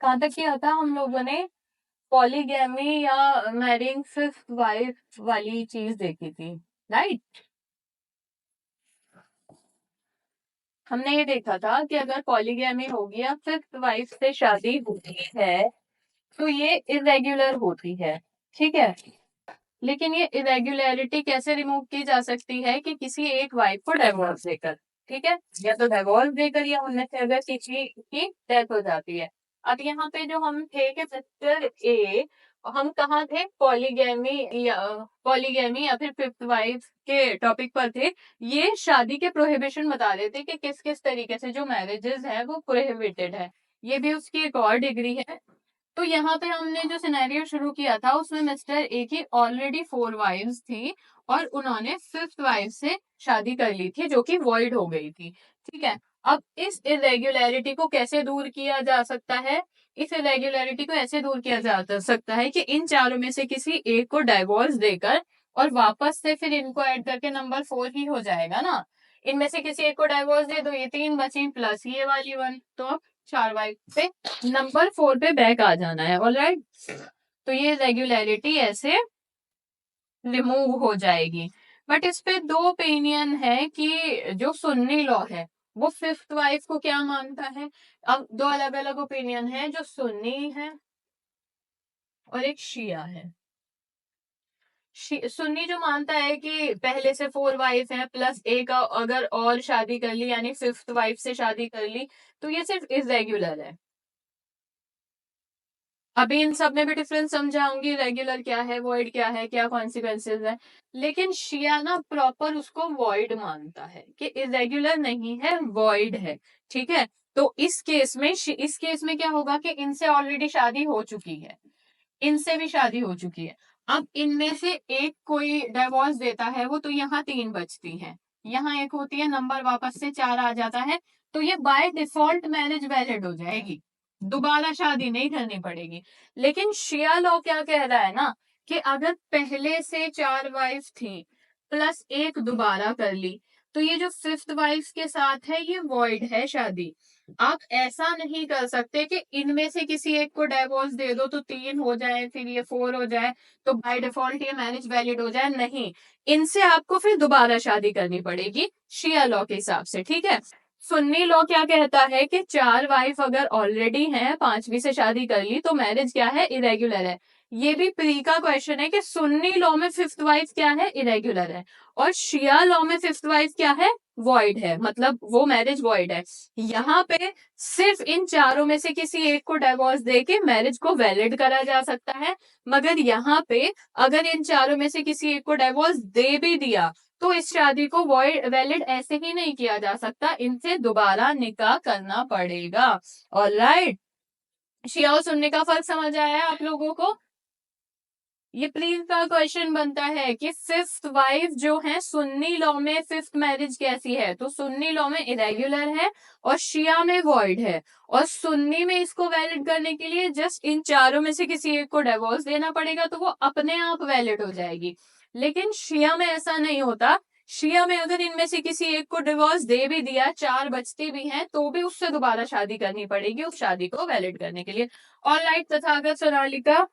कहाँ तक किया था हम लोगों ने? पॉलीगैमी या मैरिंग फिफ्थ वाइफ वाली चीज देखी थी, राइट। हमने ये देखा था कि अगर पॉलीगैमी होगी या फिफ्थ वाइफ से शादी होती है तो ये इरेग्युलर होती है, ठीक है। लेकिन ये इरेगुलरिटी कैसे रिमूव की जा सकती है? कि किसी एक वाइफ को डिवोर्स देकर, ठीक है, या तो डिवोर्स देकर या उनमें से अगर किसी की डेथ हो जाती है। अब यहाँ पे जो हम थे कि मिस्टर ए, हम कहाँ थे? पॉलीगैमी या फिर फिफ्थ वाइफ के टॉपिक पर थे। ये शादी के प्रोहिबिशन बता रहे थे कि किस किस तरीके से जो मैरिजेस है वो प्रोहिबिटेड है। ये भी उसकी एक और डिग्री है। तो यहाँ पे हमने जो सिनेरियो शुरू किया था उसमें मिस्टर ए की ऑलरेडी 4 वाइफ्स थी और उन्होंने फिफ्थ वाइफ से शादी कर ली थी जो कि वॉइड हो गई थी, ठीक है। अब इस इरेगुलरिटी को कैसे दूर किया जा सकता है? इस इरेगुलरिटी को ऐसे दूर किया जा सकता है कि इन चारों में से किसी एक को डाइवोर्स देकर और वापस से फिर इनको ऐड करके नंबर 4 ही हो जाएगा ना। इनमें से किसी एक को डाइवोर्स दे दो, ये 3 बची प्लस ये वाली 1, तो अब 4 वाइफ पे नंबर 4 पे बैक आ जाना है, ऑलराइट। तो ये रेगुलरिटी ऐसे रिमूव हो जाएगी। बट इस पे दो ओपिनियन है कि जो सुन्नी लॉ है वो फिफ्थ वाइफ को क्या मानता है। अब दो अलग अलग ओपिनियन है, जो सुन्नी है और एक शिया है। सुन्नी जो मानता है कि पहले से 4 वाइफ है प्लस एक अगर और शादी कर ली यानी फिफ्थ वाइफ से शादी कर ली तो ये सिर्फ इरेगुलर है। अभी इन सब में भी डिफरेंस समझाऊंगी, रेगुलर क्या है, वॉइड क्या है, क्या कॉन्सिक्वेंसेज है। लेकिन शिया ना प्रॉपर उसको वॉइड मानता है कि इरेगुलर नहीं है, वॉइड है, ठीक है। तो इस केस में क्या होगा कि इनसे ऑलरेडी शादी हो चुकी है, इनसे भी शादी हो चुकी है। अब इनमें से एक कोई डिवोर्स देता है वो, तो यहाँ 3 बचती हैं, यहाँ एक होती है, नंबर वापस से 4 आ जाता है। तो ये बाय डिफॉल्ट मैरिज वैलिड हो जाएगी, दोबारा शादी नहीं करनी पड़ेगी। लेकिन शिया लॉ क्या कह रहा है ना कि अगर पहले से 4 वाइफ थी प्लस एक दोबारा कर ली तो ये जो फिफ्थ वाइफ के साथ है ये वॉइड है शादी। आप ऐसा नहीं कर सकते कि इनमें से किसी एक को डाइवोर्स दे दो तो 3 हो जाए फिर ये 4 हो जाए तो बाय डिफॉल्ट ये मैरिज वैलिड हो जाए, नहीं। इनसे आपको फिर दोबारा शादी करनी पड़ेगी शिया लॉ के हिसाब से, ठीक है। सुन्नी लॉ क्या कहता है कि 4 वाइफ अगर ऑलरेडी हैं, 5वीं से शादी कर ली तो मैरिज क्या है? इरेगुलर है। ये भी प्री का क्वेश्चन है कि सुन्नी लॉ में फिफ्थ वाइफ क्या है? इरेगुलर है। और शिया लॉ में फिफ्थ वाइफ क्या है? वॉइड है, मतलब वो मैरिज वॉइड है। यहाँ पे सिर्फ इन चारों में से किसी एक को डिवोर्स देके मैरिज को वैलिड करा जा सकता है। मगर यहाँ पे अगर इन चारों में से किसी एक को डिवोर्स दे भी दिया तो इस शादी को वैलिड ऐसे ही नहीं किया जा सकता, इनसे दोबारा निकाह करना पड़ेगा। ऑलराइट, शिया और सुन्नी का फर्क समझ आया आप लोगों को? ये प्लीज का क्वेश्चन बनता है कि फिफ्थ वाइफ जो है सुन्नी लॉ में फिफ्थ मैरिज कैसी है, तो सुन्नी लॉ में इरेगुलर है और शिया में वॉइड है। और सुन्नी में इसको वैलिड करने के लिए जस्ट इन चारों में से किसी एक को डिवोर्स देना पड़ेगा तो वो अपने आप वैलिड हो जाएगी। लेकिन शिया में ऐसा नहीं होता। शिया में अगर इनमें से किसी एक को डिवोर्स दे भी दिया, 4 बचती भी हैं, तो भी उससे दोबारा शादी करनी पड़ेगी उस शादी को वैलिड करने के लिए। ऑलराइट तथागत सोनालिका,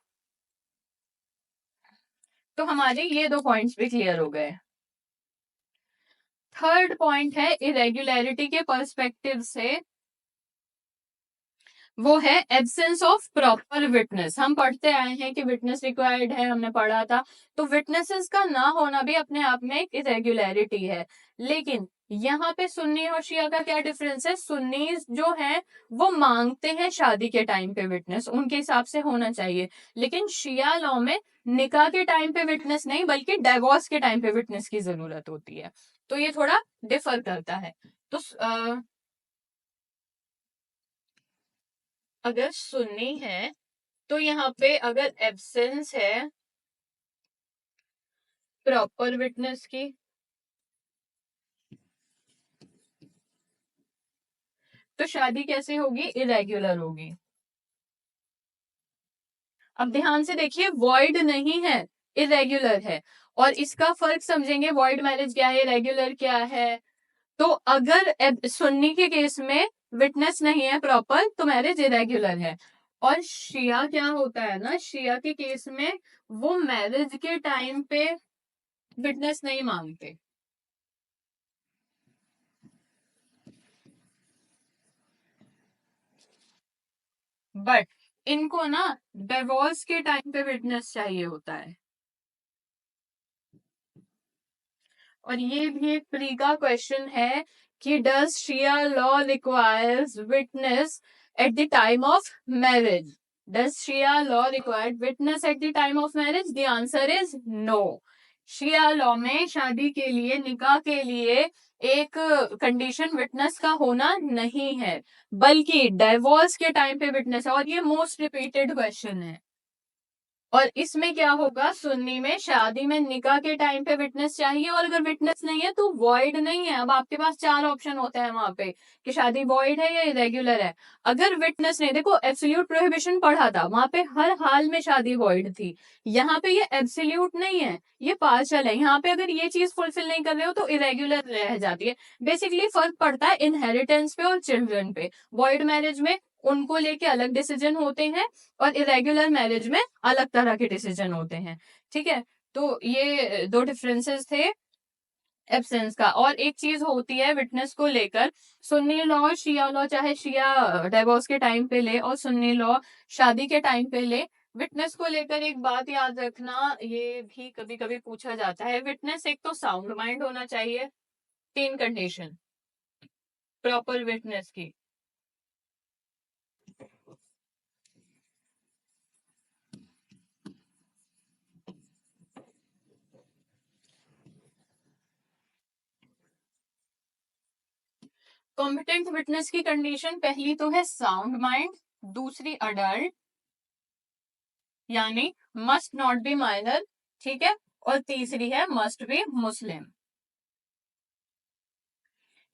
तो हमारे ये 2 पॉइंट्स भी क्लियर हो गए। थर्ड पॉइंट है इरेगुलरिटी के पर्सपेक्टिव से, वो है एब्सेंस ऑफ प्रॉपर विटनेस। हम पढ़ते आए हैं कि विटनेस रिक्वायर्ड है, हमने पढ़ा था। तो विटनेसेस का ना होना भी अपने आप में एक इरेगुलरिटी है। लेकिन यहाँ पे सुन्नी और शिया का क्या डिफरेंस है? सुन्नी जो है वो मांगते हैं शादी के टाइम पे विटनेस, उनके हिसाब से होना चाहिए। लेकिन शिया लॉ में निकाह के टाइम पे विटनेस नहीं बल्कि डाइवोर्स के टाइम पे विटनेस की जरूरत होती है। तो ये थोड़ा डिफर करता है। तो अगर सुन्नी है तो यहाँ पे अगर एब्सेंस है प्रॉपर विटनेस की तो शादी कैसे होगी? इरेगुलर होगी। अब ध्यान से देखिए, वॉइड नहीं है, इरेगुलर है। और इसका फर्क समझेंगे, वॉइड मैरिज क्या है, रेगुलर क्या है। तो अगर सुन्नी के केस में विटनेस नहीं है प्रॉपर तो मैरिज इरेगुलर है। और शिया क्या होता है ना, शिया के केस में वो मैरिज के टाइम पे विटनेस नहीं मांगते, बट इनको ना डिवोर्स के टाइम पे विटनेस चाहिए होता है। और ये भी एक प्री का क्वेश्चन है कि does Shia law requires witness at the time of marriage? Does Shia law required witness at the time of marriage? The answer is no. Shia law में शादी के लिए, निकाह के लिए एक कंडीशन विटनेस का होना नहीं है, बल्कि डाइवोर्स के टाइम पे विटनेस है। और ये मोस्ट रिपीटेड क्वेश्चन है। और इसमें क्या होगा, सुन्नी में शादी में निकाह के टाइम पे विटनेस चाहिए, और अगर विटनेस नहीं है तो वॉइड नहीं है। अब आपके पास चार ऑप्शन होते हैं वहां पे कि शादी वॉइड है या इरेग्युलर है। अगर विटनेस नहीं, देखो एब्सोल्यूट प्रोहिबिशन पढ़ा था, वहां पे हर हाल में शादी वॉइड थी। यहाँ पे ये एब्सोल्यूट नहीं है, ये पार्शल है। यहाँ पे अगर ये चीज फुलफिल नहीं कर रहे हो तो इरेग्युलर रह जाती है। बेसिकली फर्क पड़ता है इनहेरिटेंस पे और चिल्ड्रन पे। वॉइड मैरिज में उनको लेके अलग डिसीजन होते हैं, और इरेगुलर मैरिज में अलग तरह के डिसीजन होते हैं। ठीक है, तो ये दो डिफरेंसेस थे एब्सेंस का। और एक चीज होती है विटनेस को लेकर, सुन्नी लॉ, शिया लॉ, चाहे शिया डिवोर्स के टाइम पे ले और सुन्नी लॉ शादी के टाइम पे ले, विटनेस को लेकर एक बात याद रखना, ये भी कभी कभी पूछा जाता है। विटनेस एक तो साउंड माइंड होना चाहिए, तीन कंडीशन प्रॉपर विटनेस की। कॉम्पिटेंट विटनेस की कंडीशन पहली तो है साउंड माइंड, दूसरी अडल्ट, यानी मस्ट नॉट बी माइनर, ठीक है, और तीसरी है मस्ट बी मुस्लिम।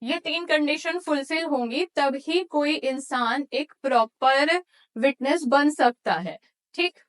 ये तीन कंडीशन फुलफिल होंगी तभी कोई इंसान एक प्रॉपर विटनेस बन सकता है। ठीक,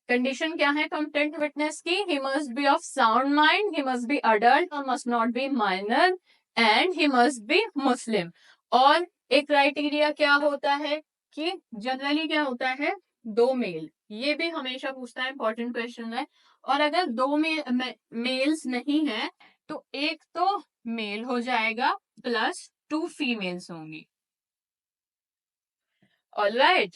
कंडीशन क्या है कॉम्पिटेंट विटनेस की? He must be of sound mind, he must be adult और must not be minor, and he must be Muslim. और एक क्राइटेरिया क्या होता है कि जनरली क्या होता है, दो मेल। ये भी हमेशा पूछता है, इंपॉर्टेंट क्वेश्चन है। और अगर दो मेल्स नहीं है तो एक तो मेल हो जाएगा प्लस टू फीमेल्स होंगी। ऑलराइट,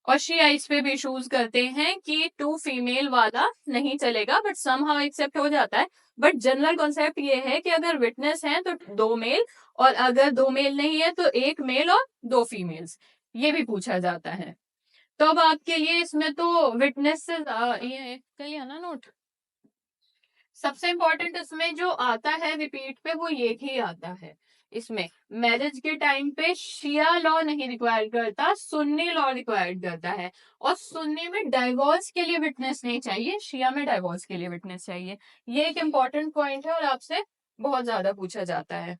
और शिया इस पे भी इशूज करते हैं कि टू फीमेल वाला नहीं चलेगा, बट समहाउ एक्सेप्ट हो जाता है। बट जनरल कॉन्सेप्ट ये है कि अगर विटनेस है तो दो मेल, और अगर दो मेल नहीं है तो एक मेल और दो फीमेल्स। ये भी पूछा जाता है। तो अब आपके लिए इसमें तो विटनेस से ये कर लिया ना नोट। सबसे इंपॉर्टेंट इसमें जो आता है रिपीट पे, वो ये ही आता है। इसमें मैरिज के टाइम पे शिया लॉ नहीं रिक्वायर करता, सुन्नी लॉ रिक्वायर्ड करता है। और सुन्नी में डाइवोर्स के लिए विटनेस नहीं चाहिए, शिया में डाइवोर्स के लिए विटनेस चाहिए। ये एक इंपॉर्टेंट पॉइंट है और आपसे बहुत ज्यादा पूछा जाता है।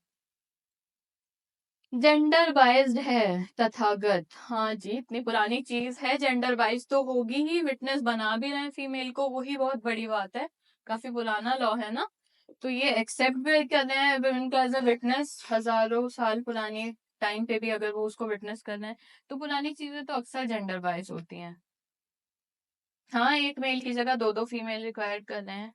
जेंडर बाइज्ड है तथागत, हाँ जी, इतनी पुरानी चीज है, जेंडर बाइज तो होगी ही। विटनेस बना भी रहे फीमेल को, वही बहुत बड़ी बात है। काफी पुराना लॉ है ना, तो ये एक्सेप्ट भी कर रहे हैं वुमेन का एज अ विटनेस। हजारों साल पुरानी टाइम पे भी अगर वो उसको विटनेस कर रहे हैं, तो पुरानी चीजें तो अक्सर जेंडर बाइज होती हैं। हाँ, एक मेल की जगह दो दो फीमेल रिक्वायर्ड कर रहे हैं।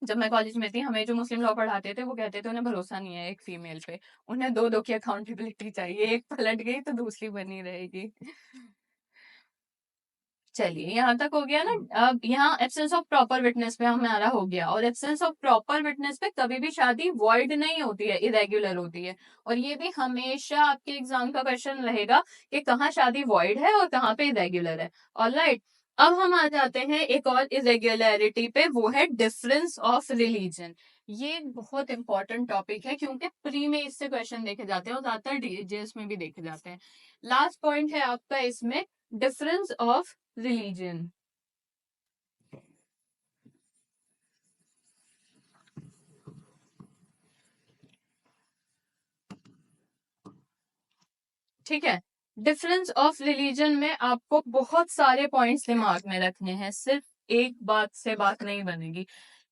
जब मैं कॉलेज में थी, हमें जो मुस्लिम लॉ पढ़ाते थे वो कहते थे उन्हें भरोसा नहीं है एक फीमेल पे, उन्हें दो दो की अकाउंटेबिलिटी चाहिए, एक पलट गई तो दूसरी बनी रहेगी। चलिए, यहाँ तक हो गया ना। अब यहाँ एब्सेंस ऑफ प्रॉपर विटनेस पे हमारा हो गया, और एब्सेंस ऑफ प्रॉपर विटनेस पे कभी भी शादी वॉइड नहीं होती है, इरेग्युलर होती है। और ये भी हमेशा आपके एग्जाम का क्वेश्चन रहेगा कि कहाँ शादी वॉइड है और कहाँ पे इरेग्युलर है। ऑलराइट, अब हम आ जाते हैं एक और इरेग्युलरिटी पे, वो है डिफरेंस ऑफ रिलीजन। ये बहुत इंपॉर्टेंट टॉपिक है क्योंकि प्री में इससे क्वेश्चन देखे जाते हैं और ज्यादातर डीजेएस में भी देखे जाते हैं। लास्ट पॉइंट है आपका इसमें, डिफरेंस ऑफ रिलीजन। ठीक है, डिफरेंस ऑफ रिलीजन में आपको बहुत सारे पॉइंट्स दिमाग में रखने हैं, सिर्फ एक बात से बात नहीं बनेगी।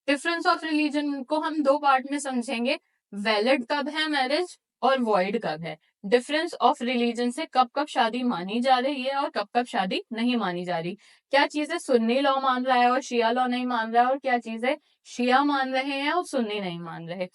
डिफरेंस ऑफ रिलीजन को हम दो पार्ट में समझेंगे, वैलिड कब है मैरिज और वॉइड कब है। डिफरेंस ऑफ रिलीजन से कब कब शादी मानी जा रही है और कब कब शादी नहीं मानी जा रही। क्या चीज है, सुन्नी लॉ मान रहा है और शिया लॉ नहीं मान रहा है, और क्या चीज है, शिया मान रहे हैं और सुन्नी नहीं मान रहे।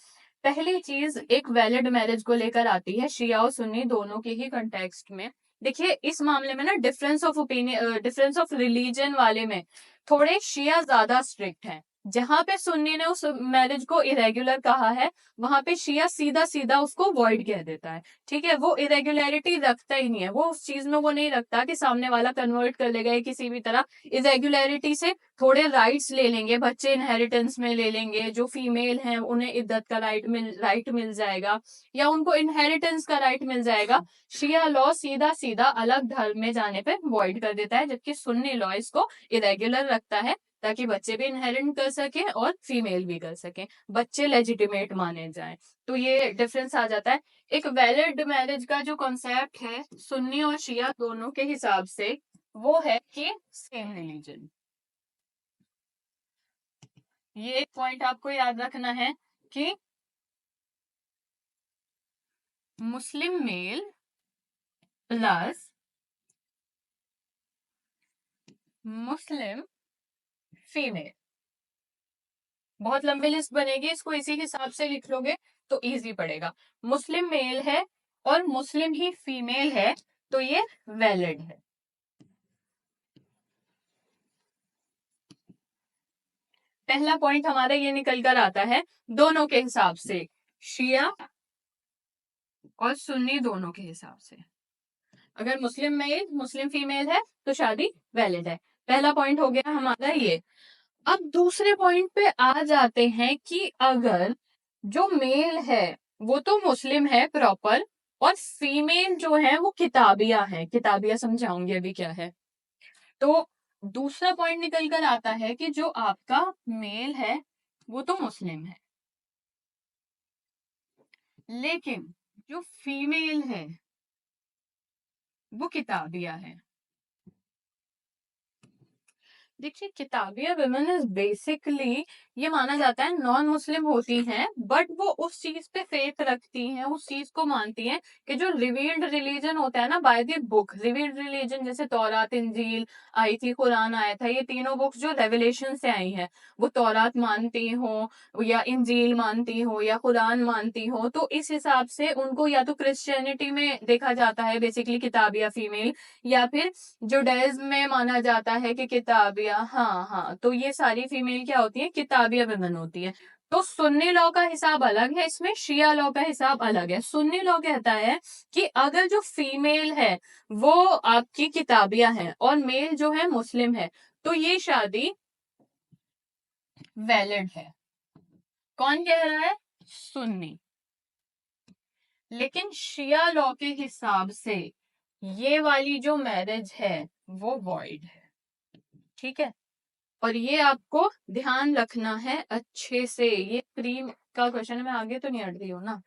पहली चीज एक वैलिड मैरिज को लेकर आती है शिया और सुन्नी दोनों के ही कंटेक्स्ट में। देखिए इस मामले में ना difference of opinion, difference of religion वाले में थोड़े शिया ज्यादा स्ट्रिक्ट हैं। जहां पे सुन्नी ने उस मैरिज को इरेगुलर कहा है, वहां पे शिया सीधा सीधा उसको वॉइड कह देता है। ठीक है, वो इरेगुलरिटी रखता ही नहीं है, वो उस चीज में वो नहीं रखता कि सामने वाला कन्वर्ट कर लेगा या किसी भी तरह। इरेगुलरिटी से थोड़े राइट्स ले लेंगे, बच्चे इनहेरिटेंस में ले लेंगे, जो फीमेल हैं उन्हें इज्जत का राइट मिल जाएगा, या उनको इनहेरिटेंस का राइट मिल जाएगा। शिया लॉ सीधा सीधा अलग धर्म में जाने पे वॉइड कर देता है, जबकि सुन्नी लॉ इसको इरेगुलर रखता है, ताकि बच्चे भी इनहेरिट कर सके और फीमेल भी कर सके, बच्चे लेजिटिमेट माने जाएं। तो ये डिफरेंस आ जाता है। एक वैलिड मैरिज का जो कॉन्सेप्ट है सुन्नी और शिया दोनों के हिसाब से, वो है कि सेम रिलीजन। ये एक पॉइंट आपको याद रखना है कि मुस्लिम मेल प्लस मुस्लिम फीमेल, बहुत लंबी लिस्ट बनेगी, इसको इसी हिसाब से लिख लोगे तो इजी पड़ेगा। मुस्लिम मेल है और मुस्लिम ही फीमेल है, तो ये वैलिड है। पहला पॉइंट हमारा ये निकल कर आता है दोनों के हिसाब से, शिया और सुन्नी दोनों के हिसाब से। अगर मुस्लिम मेल मुस्लिम फीमेल है तो शादी वैलिड है। पहला पॉइंट हो गया हमारा ये। अब दूसरे पॉइंट पे आ जाते हैं कि अगर जो मेल है वो तो मुस्लिम है प्रॉपर, और फीमेल जो है वो किताबिया है। किताबिया समझाऊंगी अभी क्या है। तो दूसरा पॉइंट निकल कर आता है कि जो आपका मेल है वो तो मुस्लिम है, लेकिन जो फीमेल है वो किताबिया है। देखिए किताबिया वुमेन इज बेसिकली, ये माना जाता है नॉन मुस्लिम होती हैं, बट वो उस चीज पे फेथ रखती हैं, उस चीज को मानती हैं कि जो रिवील्ड रिलीजन होता है ना by the book, revealed religion जैसे तौरात इंजील आई थी, कुरान आया था, ये तीनों बुक्स जो रेवलेशन से आई हैं, वो तौरात मानती हो या इंजील मानती हो या कुरान मानती हो, तो इस हिसाब से उनको या तो क्रिश्चियनिटी में देखा जाता है बेसिकली किताबिया फीमेल, या फिर जुडाइज्म में माना जाता है कि किताबिया, हाँ हाँ, तो ये सारी फीमेल क्या होती है, किताबिया वुमेन होती है। तो सुन्नी लॉ का हिसाब अलग है, इसमें शिया लॉ का हिसाब अलग है। सुन्नी लॉ कहता है कि अगर जो फीमेल है वो आपकी किताबिया है और मेल जो है मुस्लिम है, तो ये शादी वैलिड है। कौन कह रहा है, सुन्नी। लेकिन शिया लॉ के हिसाब से ये वाली जो मैरिज है वो वॉइड है। ठीक है, और ये आपको ध्यान रखना है अच्छे से, ये प्री का क्वेश्चन है, मैं आगे तो नहीं हट रही हूँ ना,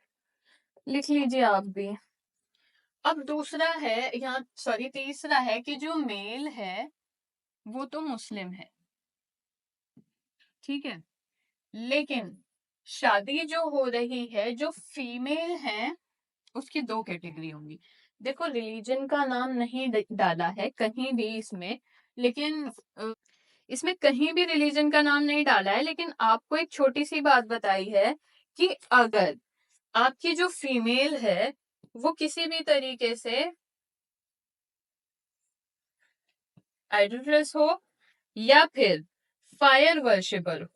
लिख लीजिए आप भी। अब दूसरा है यहाँ, सॉरी तीसरा है कि जो मेल है वो तो मुस्लिम है, ठीक है, लेकिन शादी जो हो रही है जो फीमेल है उसकी दो कैटेगरी होंगी। देखो रिलीजन का नाम नहीं डाला है कहीं भी इसमें, लेकिन इसमें कहीं भी रिलीजन का नाम नहीं डाला है, लेकिन आपको एक छोटी सी बात बताई है कि अगर आपकी जो फीमेल है वो किसी भी तरीके से आइडोलट्रस हो या फिर फायर वर्शिपर हो,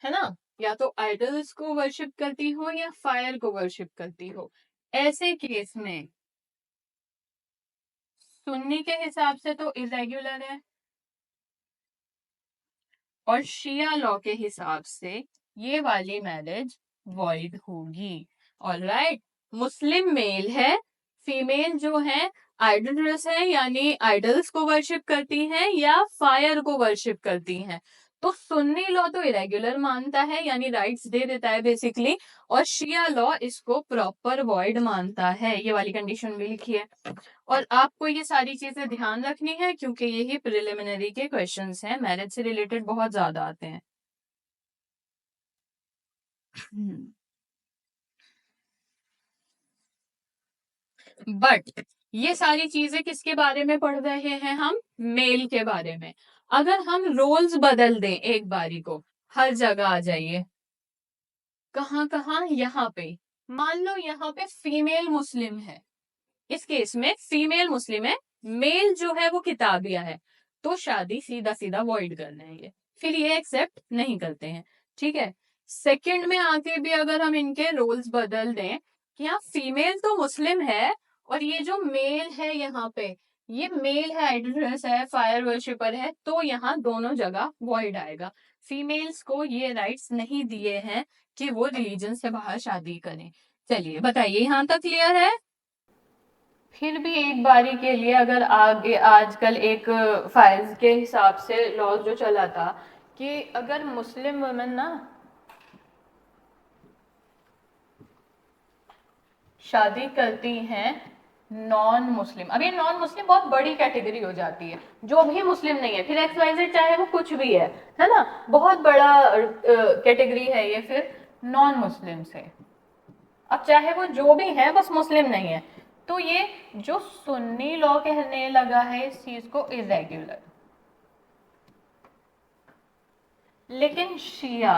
है ना, या तो आइडल्स को वर्शिप करती हो या फायर को वर्शिप करती हो, ऐसे केस में सुन्नी के हिसाब से तो इरेगुलर है, और शिया लॉ के हिसाब से ये वाली मैरिज वॉइड होगी। ऑलराइट, मुस्लिम मेल है, फीमेल जो है आइडलस है, यानी आइडल्स को वर्शिप करती हैं या फायर को वर्शिप करती हैं। तो सुन्नी लॉ तो इरेगुलर मानता है, यानी राइट्स दे देता है बेसिकली, और शिया लॉ इसको प्रॉपर वॉइड मानता है। ये वाली कंडीशन भी लिखी है, और आपको ये सारी चीजें ध्यान रखनी है क्योंकि यही प्रिलिमिनरी के क्वेश्चंस हैं, मैरिज से रिलेटेड बहुत ज्यादा आते हैं। बट ये सारी चीजें किसके बारे में पढ़ रहे हैं हम? मेल के बारे में। अगर हम रोल्स बदल दें एक बारी को, हर जगह आ जाइए, कहाँ कहाँ, यहाँ पे मान लो यहाँ पे फीमेल मुस्लिम है, इस केस में फीमेल मुस्लिम है, मेल जो है वो किताबिया है, तो शादी सीधा सीधा वॉइड करना है ये, फिर ये एक्सेप्ट नहीं करते हैं। ठीक है, सेकंड में आके भी अगर हम इनके रोल्स बदल दें कि यहाँ फीमेल तो मुस्लिम है और ये जो मेल है यहाँ पे, ये मेल है, आइडलस है, फायर वर्शिपर है, तो यहाँ दोनों जगह वॉइड आएगा। फीमेल्स को ये राइट्स नहीं दिए हैं कि वो रिलीजन से बाहर शादी करें। चलिए बताइए, यहाँ तक क्लियर है? फिर भी एक बारी के लिए अगर आगे आजकल एक फाइल्स के हिसाब से लॉ जो चला था कि अगर मुस्लिम वुमेन ना शादी करती हैं नॉन मुस्लिम, अब ये नॉन मुस्लिम बहुत बड़ी कैटेगरी हो जाती है, जो भी मुस्लिम नहीं है, फिर एक्स वाई जेड चाहे वो कुछ भी है ना, बहुत बड़ा कैटेगरी है ये फिर नॉन मुस्लिम से। अब चाहे वो जो भी है, बस मुस्लिम नहीं है, तो ये जो सुन्नी लॉ कहने लगा है इस चीज को इरेग्युलर, लेकिन शिया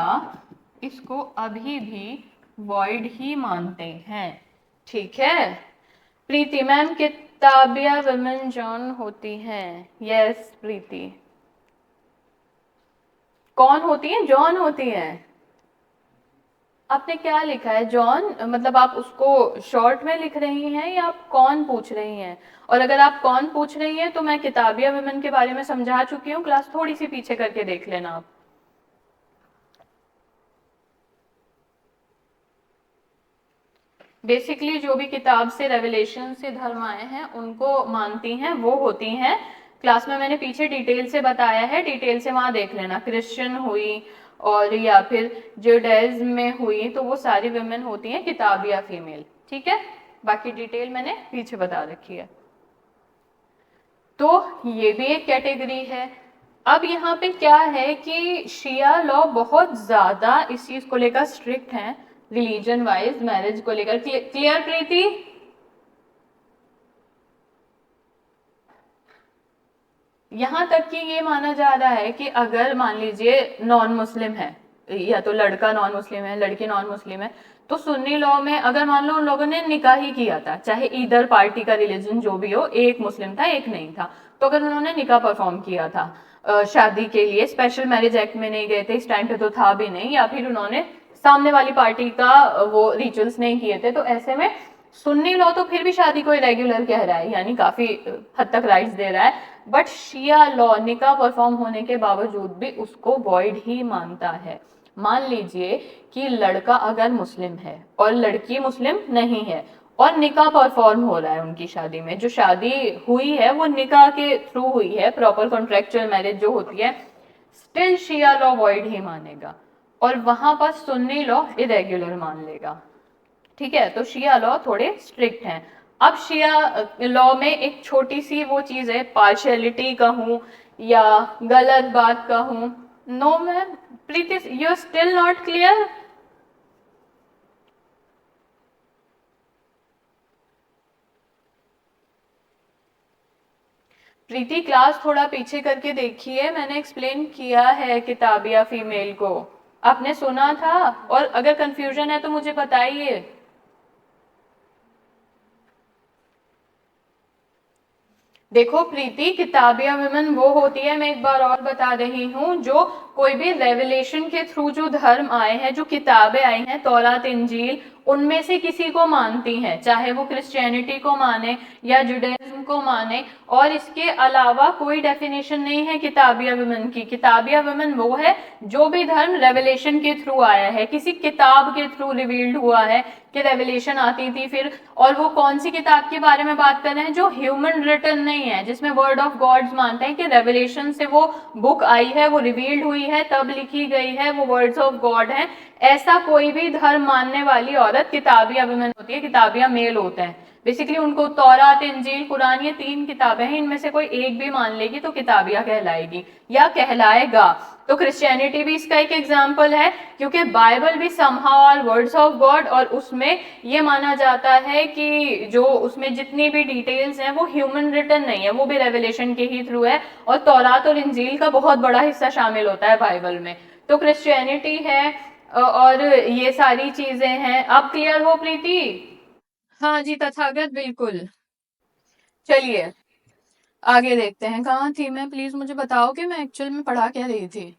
इसको अभी भी वॉइड ही मानते हैं। ठीक है प्रीति मैम, किताबिया वुमेन जॉन होती हैं? यस प्रीति, कौन होती है? जॉन होती है। आपने क्या लिखा है जॉन, मतलब आप उसको शॉर्ट में लिख रही हैं या आप कौन पूछ रही हैं? और अगर आप कौन पूछ रही हैं तो मैं किताबिया वुमेन के बारे में समझा चुकी हूँ, क्लास थोड़ी सी पीछे करके देख लेना आप। बेसिकली जो भी किताब से रेवलेशन से धर्म आए हैं उनको मानती हैं, वो होती हैं, क्लास में मैंने पीछे डिटेल से बताया है, डिटेल से वहां देख लेना, क्रिश्चियन हुई और या फिर जुडाइज्म में हुई, तो वो सारी वुमेन होती हैं किताब या फीमेल। ठीक है, बाकी डिटेल मैंने पीछे बता रखी है। तो ये भी एक कैटेगरी है। अब यहाँ पे क्या है कि शिया लॉ बहुत ज्यादा इस चीज को लेकर स्ट्रिक्ट है, रिलीजन वाइज मैरिज को लेकर। क्लियर प्रीति? यहां तक कि ये माना जा रहा है कि अगर मान लीजिए नॉन मुस्लिम है, या तो लड़का नॉन मुस्लिम है, लड़की नॉन मुस्लिम है, तो सुन्नी लॉ में अगर मान लो उन लोगों ने निकाह ही किया था, चाहे इधर पार्टी का रिलीजन जो भी हो, एक मुस्लिम था एक नहीं था, तो अगर उन्होंने निकाह परफॉर्म किया था शादी के लिए, स्पेशल मैरिज एक्ट में नहीं गए थे, इस टाइम पे तो था भी नहीं, या फिर उन्होंने सामने वाली पार्टी का वो रिचुअल्स नहीं किए थे, तो ऐसे में सुन्नी लॉ तो फिर भी शादी को इरेगुलर कह रहा है, यानी काफी हद तक राइट्स दे रहा है, बट शिया लॉ निकाह परफॉर्म होने के बावजूद भी उसको वॉइड ही मानता है। मान लीजिए कि लड़का अगर मुस्लिम है और लड़की मुस्लिम नहीं है और निकाह परफॉर्म हो रहा है उनकी शादी में, जो शादी हुई है वो निकाह के थ्रू हुई है, प्रॉपर कॉन्ट्रेक्चुअल मैरिज जो होती है, स्टिल शिया लॉ वॉइड ही मानेगा और वहां पर सुन्नी लॉ इरेगुलर मान लेगा। ठीक है, तो शिया लॉ थोड़े स्ट्रिक्ट हैं। अब शिया लॉ में एक छोटी सी वो चीज है, पार्शियलिटी कहूं या गलत बात कहूं। No ma'am, Preeti you still not clear? Preeti class थोड़ा पीछे करके देखिए, मैंने एक्सप्लेन किया है किताबिया फीमेल को, आपने सुना था? और अगर कंफ्यूजन है तो मुझे बताइए। देखो प्रीति, किताबिया वुमेन वो होती है, मैं एक बार और बता रही हूँ, जो कोई भी रेवलेशन के थ्रू जो धर्म आए हैं, जो किताबें आई हैं, तौरात इंजील, उनमें से किसी को मानती हैं, चाहे वो क्रिश्चियनिटी को माने या जुडाइज्म को माने, और इसके अलावा कोई डेफिनेशन नहीं है किताबिया वुमेन की। किताबिया वुमेन वो है जो भी धर्म रेवलेशन के थ्रू आया है, किसी किताब के थ्रू रिवील्ड हुआ है कि रेवलेशन आती थी फिर, और वो कौन सी किताब के बारे में बात कर रहे हैं? जो ह्यूमन रिटन नहीं है, जिसमें वर्ड ऑफ गॉड्स मानते हैं कि रेवलेशन से वो बुक आई है, वो रिवील्ड हुई है, तब लिखी गई है, वो वर्ड्स ऑफ गॉड है, ऐसा कोई भी धर्म मानने वाली औरत किताबिया वुमेन होती है, किताबिया मेल होते हैं। बेसिकली उनको तौरात, इंजील, कुरान, ये 3 किताबें हैं, इनमें से कोई एक भी मान लेगी तो किताबिया कहलाएगी या कहलाएगा। तो क्रिश्चियनिटी भी इसका एक एग्जाम्पल है, क्योंकि बाइबल भी somehow are words of God, और उसमें ये माना जाता है कि जो उसमें जितनी भी डिटेल्स हैं वो ह्यूमन रिटन नहीं है, वो भी रेवलेशन के ही थ्रू है, और तौरात और इंजील का बहुत बड़ा हिस्सा शामिल होता है बाइबल में। तो क्रिश्चियनिटी है और ये सारी चीजें हैं। अब क्लियर हो प्रीति? हाँ जी तथागत, बिल्कुल। चलिए आगे देखते हैं। कहाँ थी मैं, प्लीज मुझे बताओ कि मैं एक्चुअल में पढ़ा क्या रही थी।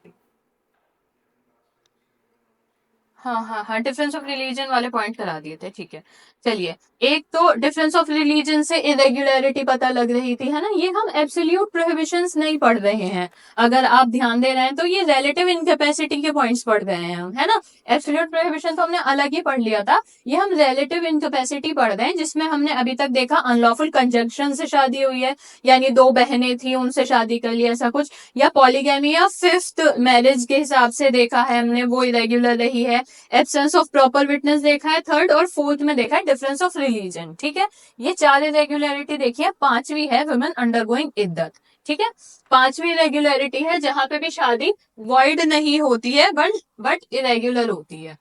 हाँ हाँ हाँ, डिफरेंस ऑफ रिलीजन वाले पॉइंट करा दिए थे, ठीक है। चलिए, एक तो डिफरेंस ऑफ रिलीजन से इरेगुलरिटी पता लग रही थी, है ना। ये हम एब्सोल्यूट प्रोहिबिशंस नहीं पढ़ रहे हैं, अगर आप ध्यान दे रहे हैं तो ये रिलेटिव इनकैपेसिटी के पॉइंट्स पढ़ रहे हैं हम, है ना। एब्सोल्यूट प्रोहिबिशन तो हमने अलग ही पढ़ लिया था, ये हम रिलेटिव इनकैपेसिटी पढ़ रहे हैं, जिसमें हमने अभी तक देखा अनलॉफुल कंजंक्शन से शादी हुई है, यानी 2 बहनें थी उनसे शादी कर ली, ऐसा कुछ, या पॉलीगैमी या फिफ्थ मैरिज के हिसाब से देखा है हमने, वो इरेगुलर रही है। एब्सेंस ऑफ प्रॉपर विटनेस देखा है थर्ड, और फोर्थ में देखा है डिफरेंस ऑफ रिलीजन, ठीक है। ये 4 इरेगुलरिटी देखी है। 5वीं है वुमेन अंडरगोइंग इद्दत, ठीक है। 5वीं इरेगुलरिटी है जहां पे भी शादी वॉइड नहीं होती है, बट इरेगुलर होती है।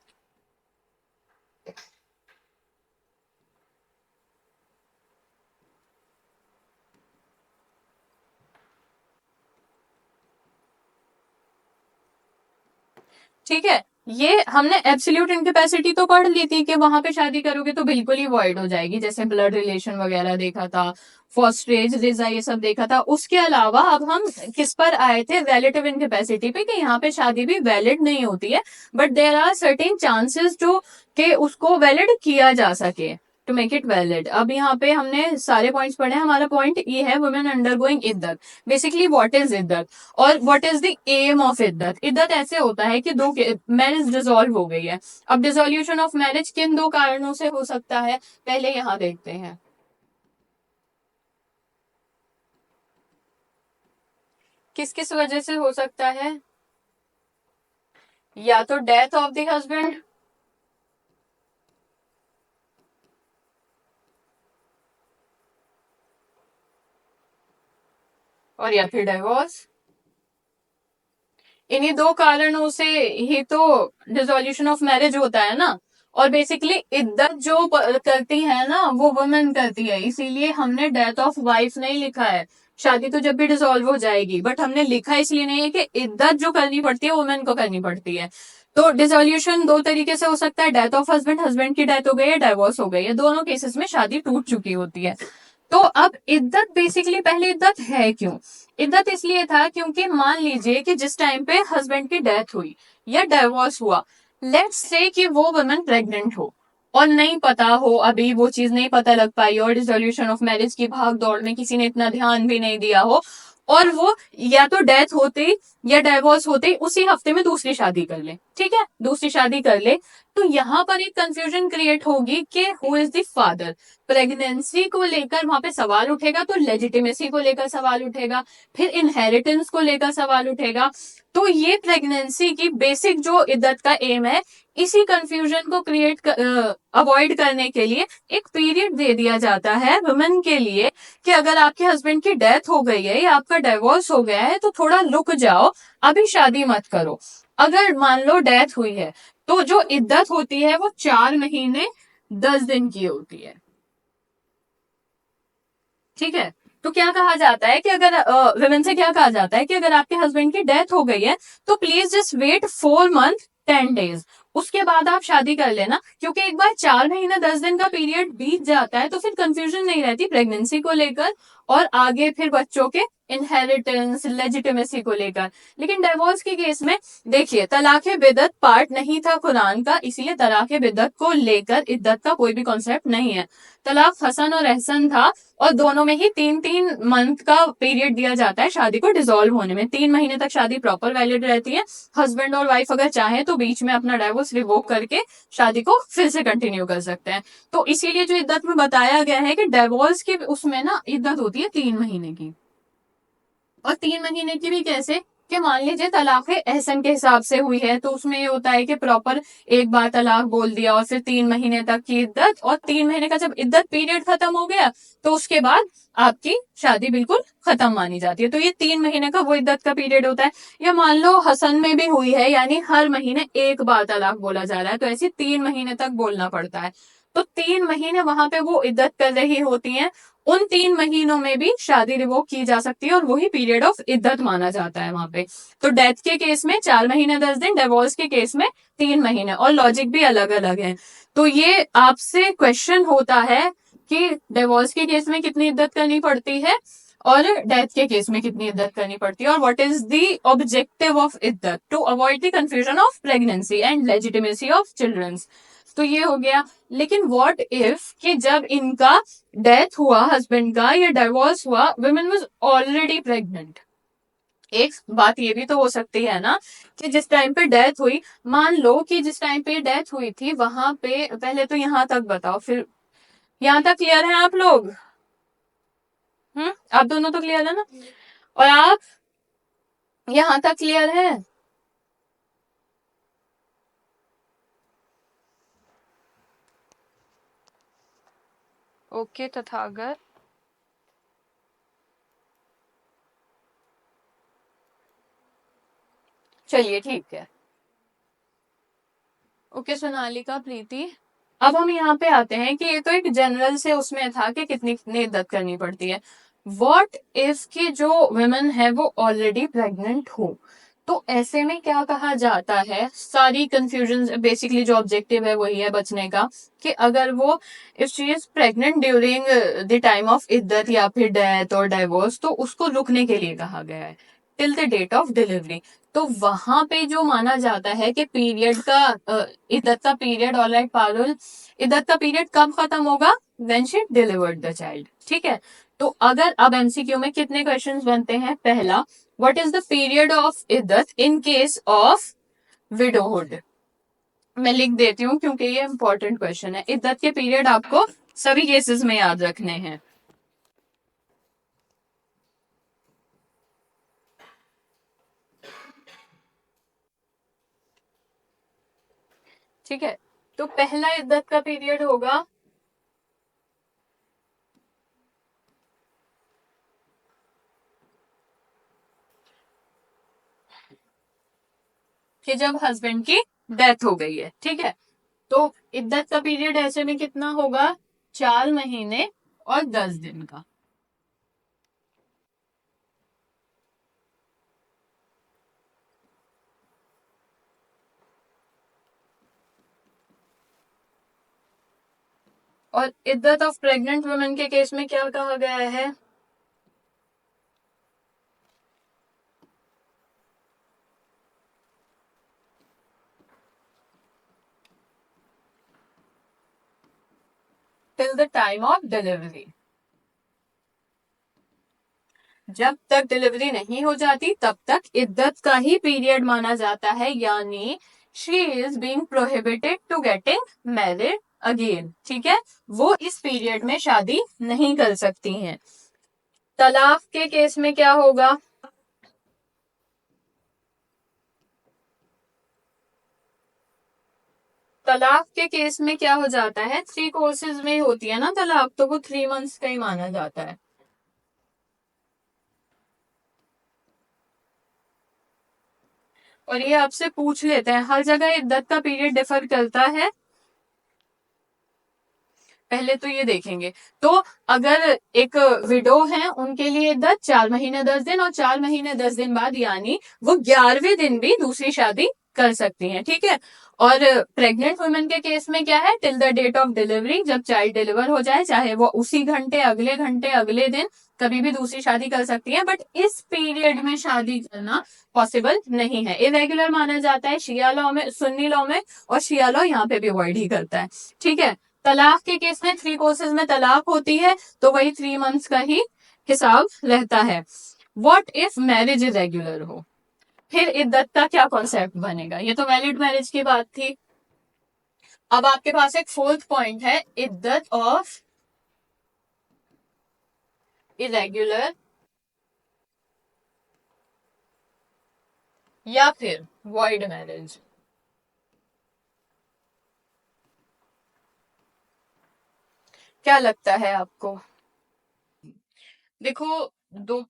ठीक है, ये हमने एब्सोल्यूट इनकैपेसिटी तो पढ़ ली थी कि वहां पे शादी करोगे तो बिल्कुल ही वॉइड हो जाएगी, जैसे ब्लड रिलेशन वगैरह देखा था, फॉस्ट्रेज रिजा ये सब देखा था। उसके अलावा अब हम किस पर आए थे, रिलेटिव इनकैपेसिटी पे, कि यहाँ पे शादी भी वैलिड नहीं होती है, but there are certain chances जो कि उसको वैलिड किया जा सके, टू मेक इट वैलिड। अब यहाँ पे हमने सारे पॉइंट्स पढ़े हैं। हमारा पॉइंट ये है वुमेन अंडरगोइंग इद्दत। बेसिकली व्हाट इज इद्दत और what is the aim of इद्दत। इद्दत ऐसे होता है कि दो मैरिज डिसॉल्व हो गई है। अब डिसोल्यूशन ऑफ मैरिज किन 2 कारणों से हो सकता है, पहले यहाँ देखते हैं। किस किस वजह से हो सकता है, या तो डेथ ऑफ द हस्बैंड, और या फिर डिवोर्स। इन्हीं 2 कारणों से ही तो डिसोल्यूशन ऑफ मैरिज होता है ना। और बेसिकली इद्दत जो करती है ना वो वुमेन करती है, इसीलिए हमने डेथ ऑफ वाइफ नहीं लिखा है। शादी तो जब भी डिसॉल्व हो जाएगी, बट हमने लिखा इसलिए नहीं है कि इद्दत जो करनी पड़ती है वुमेन को करनी पड़ती है। तो डिसोल्यूशन 2 तरीके से हो सकता है, डेथ ऑफ हस्बैंड, हस्बैंड की डेथ हो गई है, डाइवोर्स हो गई है, दोनों केसेस में शादी टूट चुकी होती है। तो अब इद्दत, बेसिकली पहले इद्दत है क्यों। इद्दत इसलिए था क्योंकि मान लीजिए कि जिस टाइम पे हस्बैंड की डेथ हुई या डाइवोर्स हुआ, लेट्स से कि वो वुमन प्रेग्नेंट हो और नहीं पता हो, अभी वो चीज नहीं पता लग पाई और डिसोल्यूशन ऑफ मैरिज की भाग दौड़ में किसी ने इतना ध्यान भी नहीं दिया हो, और वो या तो डेथ होते या डाइवोर्स होते उसी हफ्ते में दूसरी शादी कर ले, ठीक है, दूसरी शादी कर ले, तो यहाँ पर एक कंफ्यूजन क्रिएट होगी कि who is the father. Pregnancy को लेकर वहां पे सवाल उठेगा, तो लेजिटिमेसी को लेकर सवाल उठेगा, फिर इनहेरिटेंस को लेकर सवाल उठेगा। तो ये प्रेगनेंसी की बेसिक जो इद्दत का एम है, इसी कंफ्यूजन को क्रिएट अवॉइड करने के लिए एक पीरियड दे दिया जाता है वुमेन के लिए कि अगर आपके हस्बैंड की डेथ हो गई है या आपका डिवोर्स हो गया है तो थोड़ा रुक जाओ, अभी शादी मत करो। अगर मान लो डेथ हुई है तो जो इद्दत होती है वो 4 महीने 10 दिन की होती है, ठीक है। तो क्या कहा जाता है कि अगर वुमेन से क्या कहा जाता है कि अगर आपके हस्बैंड की डेथ हो गई है तो please just wait 4 month 10 days, उसके बाद आप शादी कर लेना, क्योंकि एक बार 4 महीने 10 दिन का पीरियड बीत जाता है तो फिर कंफ्यूजन नहीं रहती प्रेगनेंसी को लेकर और आगे फिर बच्चों के इनहेरिटेंस लेजिटिमेसी को लेकर। लेकिन डिवोर्स के केस में देखिए, तलाक बिदत पार्ट नहीं था कुरान का, इसीलिए तलाक बिदत को लेकर इद्दत का कोई भी कॉन्सेप्ट नहीं है। तलाक हसन और एहसन था, और दोनों में ही 3-3 मंथ का पीरियड दिया जाता है शादी को डिसॉल्व होने में। 3 महीने तक शादी प्रॉपर वैलिड रहती है। हस्बैंड और वाइफ अगर चाहे तो बीच में अपना डाइवोर्स रिवोक करके शादी को फिर से कंटिन्यू कर सकते हैं। तो इसीलिए जो इद्दत में बताया गया है कि डिवोर्स के उसमें ना इद्दत होती है 3 महीने की, और 3 महीने की भी कैसे, कि मान लीजिए तलाक एहसन के हिसाब से हुई है, तो उसमें ये होता है कि प्रॉपर एक बार तलाक बोल दिया और फिर 3 महीने तक की इद्दत, और 3 महीने का जब इद्दत पीरियड खत्म हो गया तो उसके बाद आपकी शादी बिल्कुल खत्म मानी जाती है। तो ये 3 महीने का वो इद्दत का पीरियड होता है। या मान लो हसन में भी हुई है, यानी हर महीने एक बार तलाक बोला जा रहा है, तो ऐसे 3 महीने तक बोलना पड़ता है। तो 3 महीने वहां पे वो इद्दत कर रही होती है, उन 3 महीनों में भी शादी रिवोक की जा सकती है और वही पीरियड ऑफ इद्दत माना जाता है वहां पे। तो डेथ के केस में 4 महीने 10 दिन, डिवोर्स के केस में 3 महीने, और लॉजिक भी अलग अलग है। तो ये आपसे क्वेश्चन होता है कि डिवोर्स के केस में कितनी इद्दत करनी पड़ती है और डेथ के केस में कितनी इद्दत करनी पड़ती है, और what is the objective of इद्दत to avoid the confusion of pregnancy and legitimacy of childrens. तो ये हो गया। लेकिन व्हाट इफ कि जब इनका डेथ हुआ हस्बैंड का या डिवोर्स हुआ, वुमेन वाज ऑलरेडी प्रेग्नेंट। एक बात ये भी तो हो सकती है ना कि जिस टाइम पे डेथ हुई, मान लो कि जिस टाइम पे डेथ हुई थी वहां पे, पहले तो यहां तक बताओ, फिर यहां तक क्लियर है आप लोग? आप दोनों तो क्लियर है ना? और आप यहां तक क्लियर है? ओके तथागत। चलिए ठीक है। ओके सोनालिका, प्रीति, अब हम यहाँ पे आते हैं कि ये तो एक जनरल से उसमें था कि कितनी कितनी इद्दत करनी पड़ती है। व्हाट इफ कि जो वुमेन है वो ऑलरेडी प्रेग्नेंट हो, तो ऐसे में क्या कहा जाता है? सारी कंफ्यूजन, बेसिकली जो ऑब्जेक्टिव है वही है बचने का, कि अगर वो, if she is pregnant during the time of इद्दत या फिर डेथ और डाइवोर्स, तो उसको रुकने के लिए कहा गया है till the date of delivery. तो वहां पे जो माना जाता है कि पीरियड का, इद्दत का पीरियड, ऑलराइट पारुल, इद्दत का पीरियड कब खत्म होगा? When she delivered the child. ठीक है। तो अगर अब एमसीक्यू में कितने क्वेश्चंस बनते हैं? पहला, what is the period of इद्दत इन केस ऑफ विडोहुड? मैं लिख देती हूँ क्योंकि ये इंपॉर्टेंट क्वेश्चन है। इद्दत के पीरियड आपको सभी केसेस में याद रखने हैं। ठीक है। तो पहला इद्दत का पीरियड होगा कि जब हस्बैंड की डेथ हो गई है। ठीक है। तो इद्दत का पीरियड ऐसे में कितना होगा? 4 महीने और 10 दिन का। और इद्दत ऑफ प्रेग्नेंट वुमेन के केस में क्या कहा गया है? Till the time of delivery. जब तक डिलीवरी नहीं हो जाती तब तक इद्दत का ही पीरियड माना जाता है, यानी she is being prohibited to getting married again. ठीक है। वो इस पीरियड में शादी नहीं कर सकती हैं। तलाक के केस में क्या होगा? तलाक के केस में क्या हो जाता है? 3 कोर्सेज में होती है ना तलाक, तो वो 3 मंथ्स का ही माना जाता है। और ये आपसे पूछ लेते हैं, हर जगह इद्दत का पीरियड डिफर करता है। पहले तो ये देखेंगे। तो अगर एक विडो है, उनके लिए इद्दत 4 महीने 10 दिन, और 4 महीने 10 दिन बाद यानी वो 11वें दिन भी दूसरी शादी कर सकती हैं। ठीक है। और प्रेग्नेंट वुमेन के केस में क्या है? Till the date of delivery, जब चाइल्ड डिलीवर हो जाए, चाहे वो उसी घंटे अगले दिन कभी भी दूसरी शादी कर सकती है, बट इस पीरियड में शादी करना पॉसिबल नहीं है, इरेगुलर माना जाता है शिया लॉ में, सुन्नी लॉ में, और शिया लॉ यहाँ पे भी अवॉइड ही करता है। ठीक है। तलाक के केस में 3 कोर्सेज में तलाक होती है, तो वही 3 मंथ्स का ही हिसाब रहता है। व्हाट इफ मैरिज इरेगुलर हो? फिर इद्दत का क्या कॉन्सेप्ट बनेगा? ये तो वैलिड मैरिज की बात थी। अब आपके पास एक फोर्थ पॉइंट है, इद्दत ऑफ इरेगुलर या फिर वॉइड मैरिज? क्या लगता है आपको? देखो, दो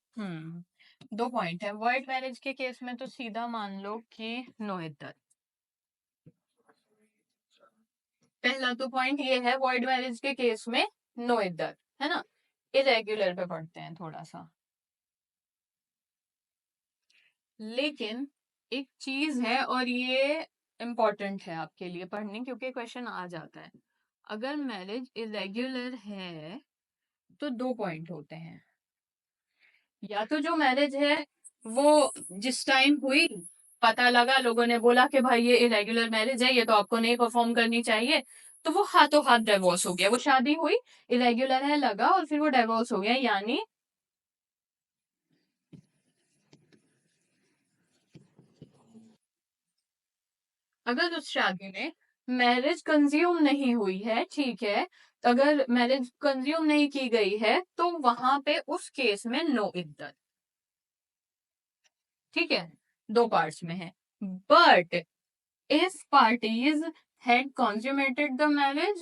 दो पॉइंट है। वॉइड मैरिज के केस में तो सीधा मान लो कि नो इद्दत। पहला तो पॉइंट ये है, वॉइड मैरिज के केस में नो इद्दत, है ना। इरेग्युलर पे पढ़ते हैं थोड़ा सा। लेकिन एक चीज है, और ये इम्पोर्टेंट है आपके लिए पढ़नी, क्योंकि क्वेश्चन आ जाता है। अगर मैरिज इरेग्युलर है तो दो पॉइंट होते हैं। या तो जो मैरिज है वो जिस टाइम हुई, पता लगा, लोगों ने बोला कि भाई ये इरेगुलर मैरिज है, ये तो आपको नहीं परफॉर्म करनी चाहिए, तो वो हाथों हाथ डिवोर्स हो गया। वो शादी हुई, इरेगुलर है लगा, और फिर वो डिवोर्स हो गया। यानी अगर उस शादी में मैरिज कंज्यूम नहीं हुई है, ठीक है, अगर मैरिज कंज्यूम नहीं की गई है तो वहां पे उस केस में नो इद्दत। ठीक है, दो पार्ट्स में है। But if parties had consummated the marriage,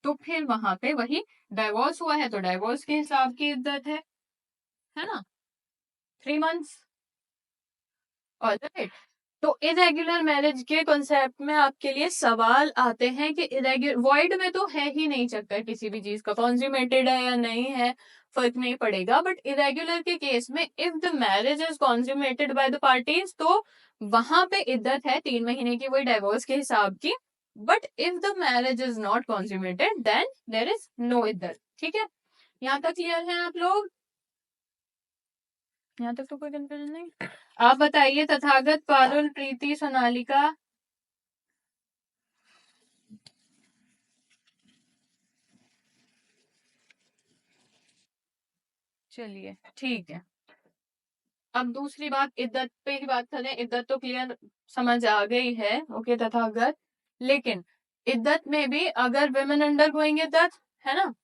तो फिर वहां पे वही डाइवोर्स हुआ है तो डाइवोर्स के हिसाब की इद्दत है ना, 3 मंथ्स। ऑलराइट। तो इरेगुलर मैरिज के कॉन्सेप्ट में आपके लिए सवाल आते हैं कि इरेगुलर, वॉइड में तो है ही नहीं चक्कर किसी भी चीज का, कॉन्ज्यूमेटेड है या नहीं है फर्क नहीं पड़ेगा। बट इरेगुलर के केस में if the marriage is consummated by the parties, तो वहां पे इद्दत है 3 महीने की, वही डाइवोर्स के हिसाब की। But if the marriage is not consummated then there is no इद्दत। ठीक है, यहाँ तक क्लियर है आप लोग? यहाँ तक तो कोई कंफ्यूजन नहीं। आप बताइए, तथागत, पारुल, प्रीति, सोनालिका। चलिए ठीक है। अब दूसरी बात, इद्दत पे ही बात करें। इद्दत तो क्लियर समझ आ गई है, ओके, तथागत। लेकिन इद्दत में भी अगर वुमेन अंडर गोइंग इद्दत, है ना,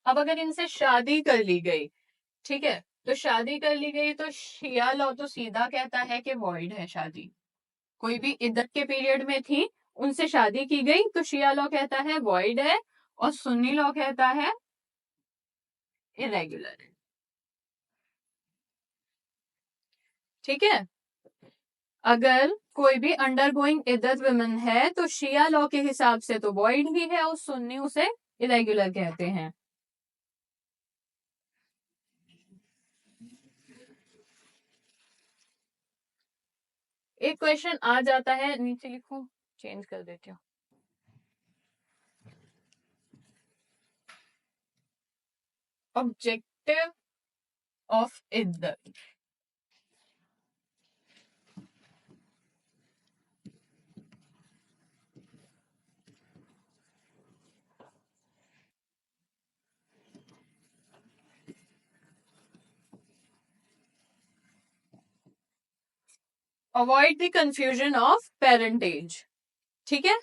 अब अगर इनसे शादी कर ली गई, ठीक है, तो शादी कर ली गई तो शिया लॉ तो सीधा कहता है कि वॉइड है शादी। कोई भी इद्दत के पीरियड में थी, उनसे शादी की गई, तो शिया लॉ कहता है वॉइड है, और सुन्नी लॉ कहता है इरेगुलर है। ठीक है, अगर कोई भी अंडर गोइंग इद्दत वुमेन है तो शिया लॉ के हिसाब से तो वॉइड ही है, और सुन्नी उसे इरेगुलर कहते हैं। एक क्वेश्चन आ जाता है, नीचे लिखो, चेंज कर देती हूँ। ऑब्जेक्टिव ऑफ इद्दत। Avoid the confusion of parentage. ठीक है,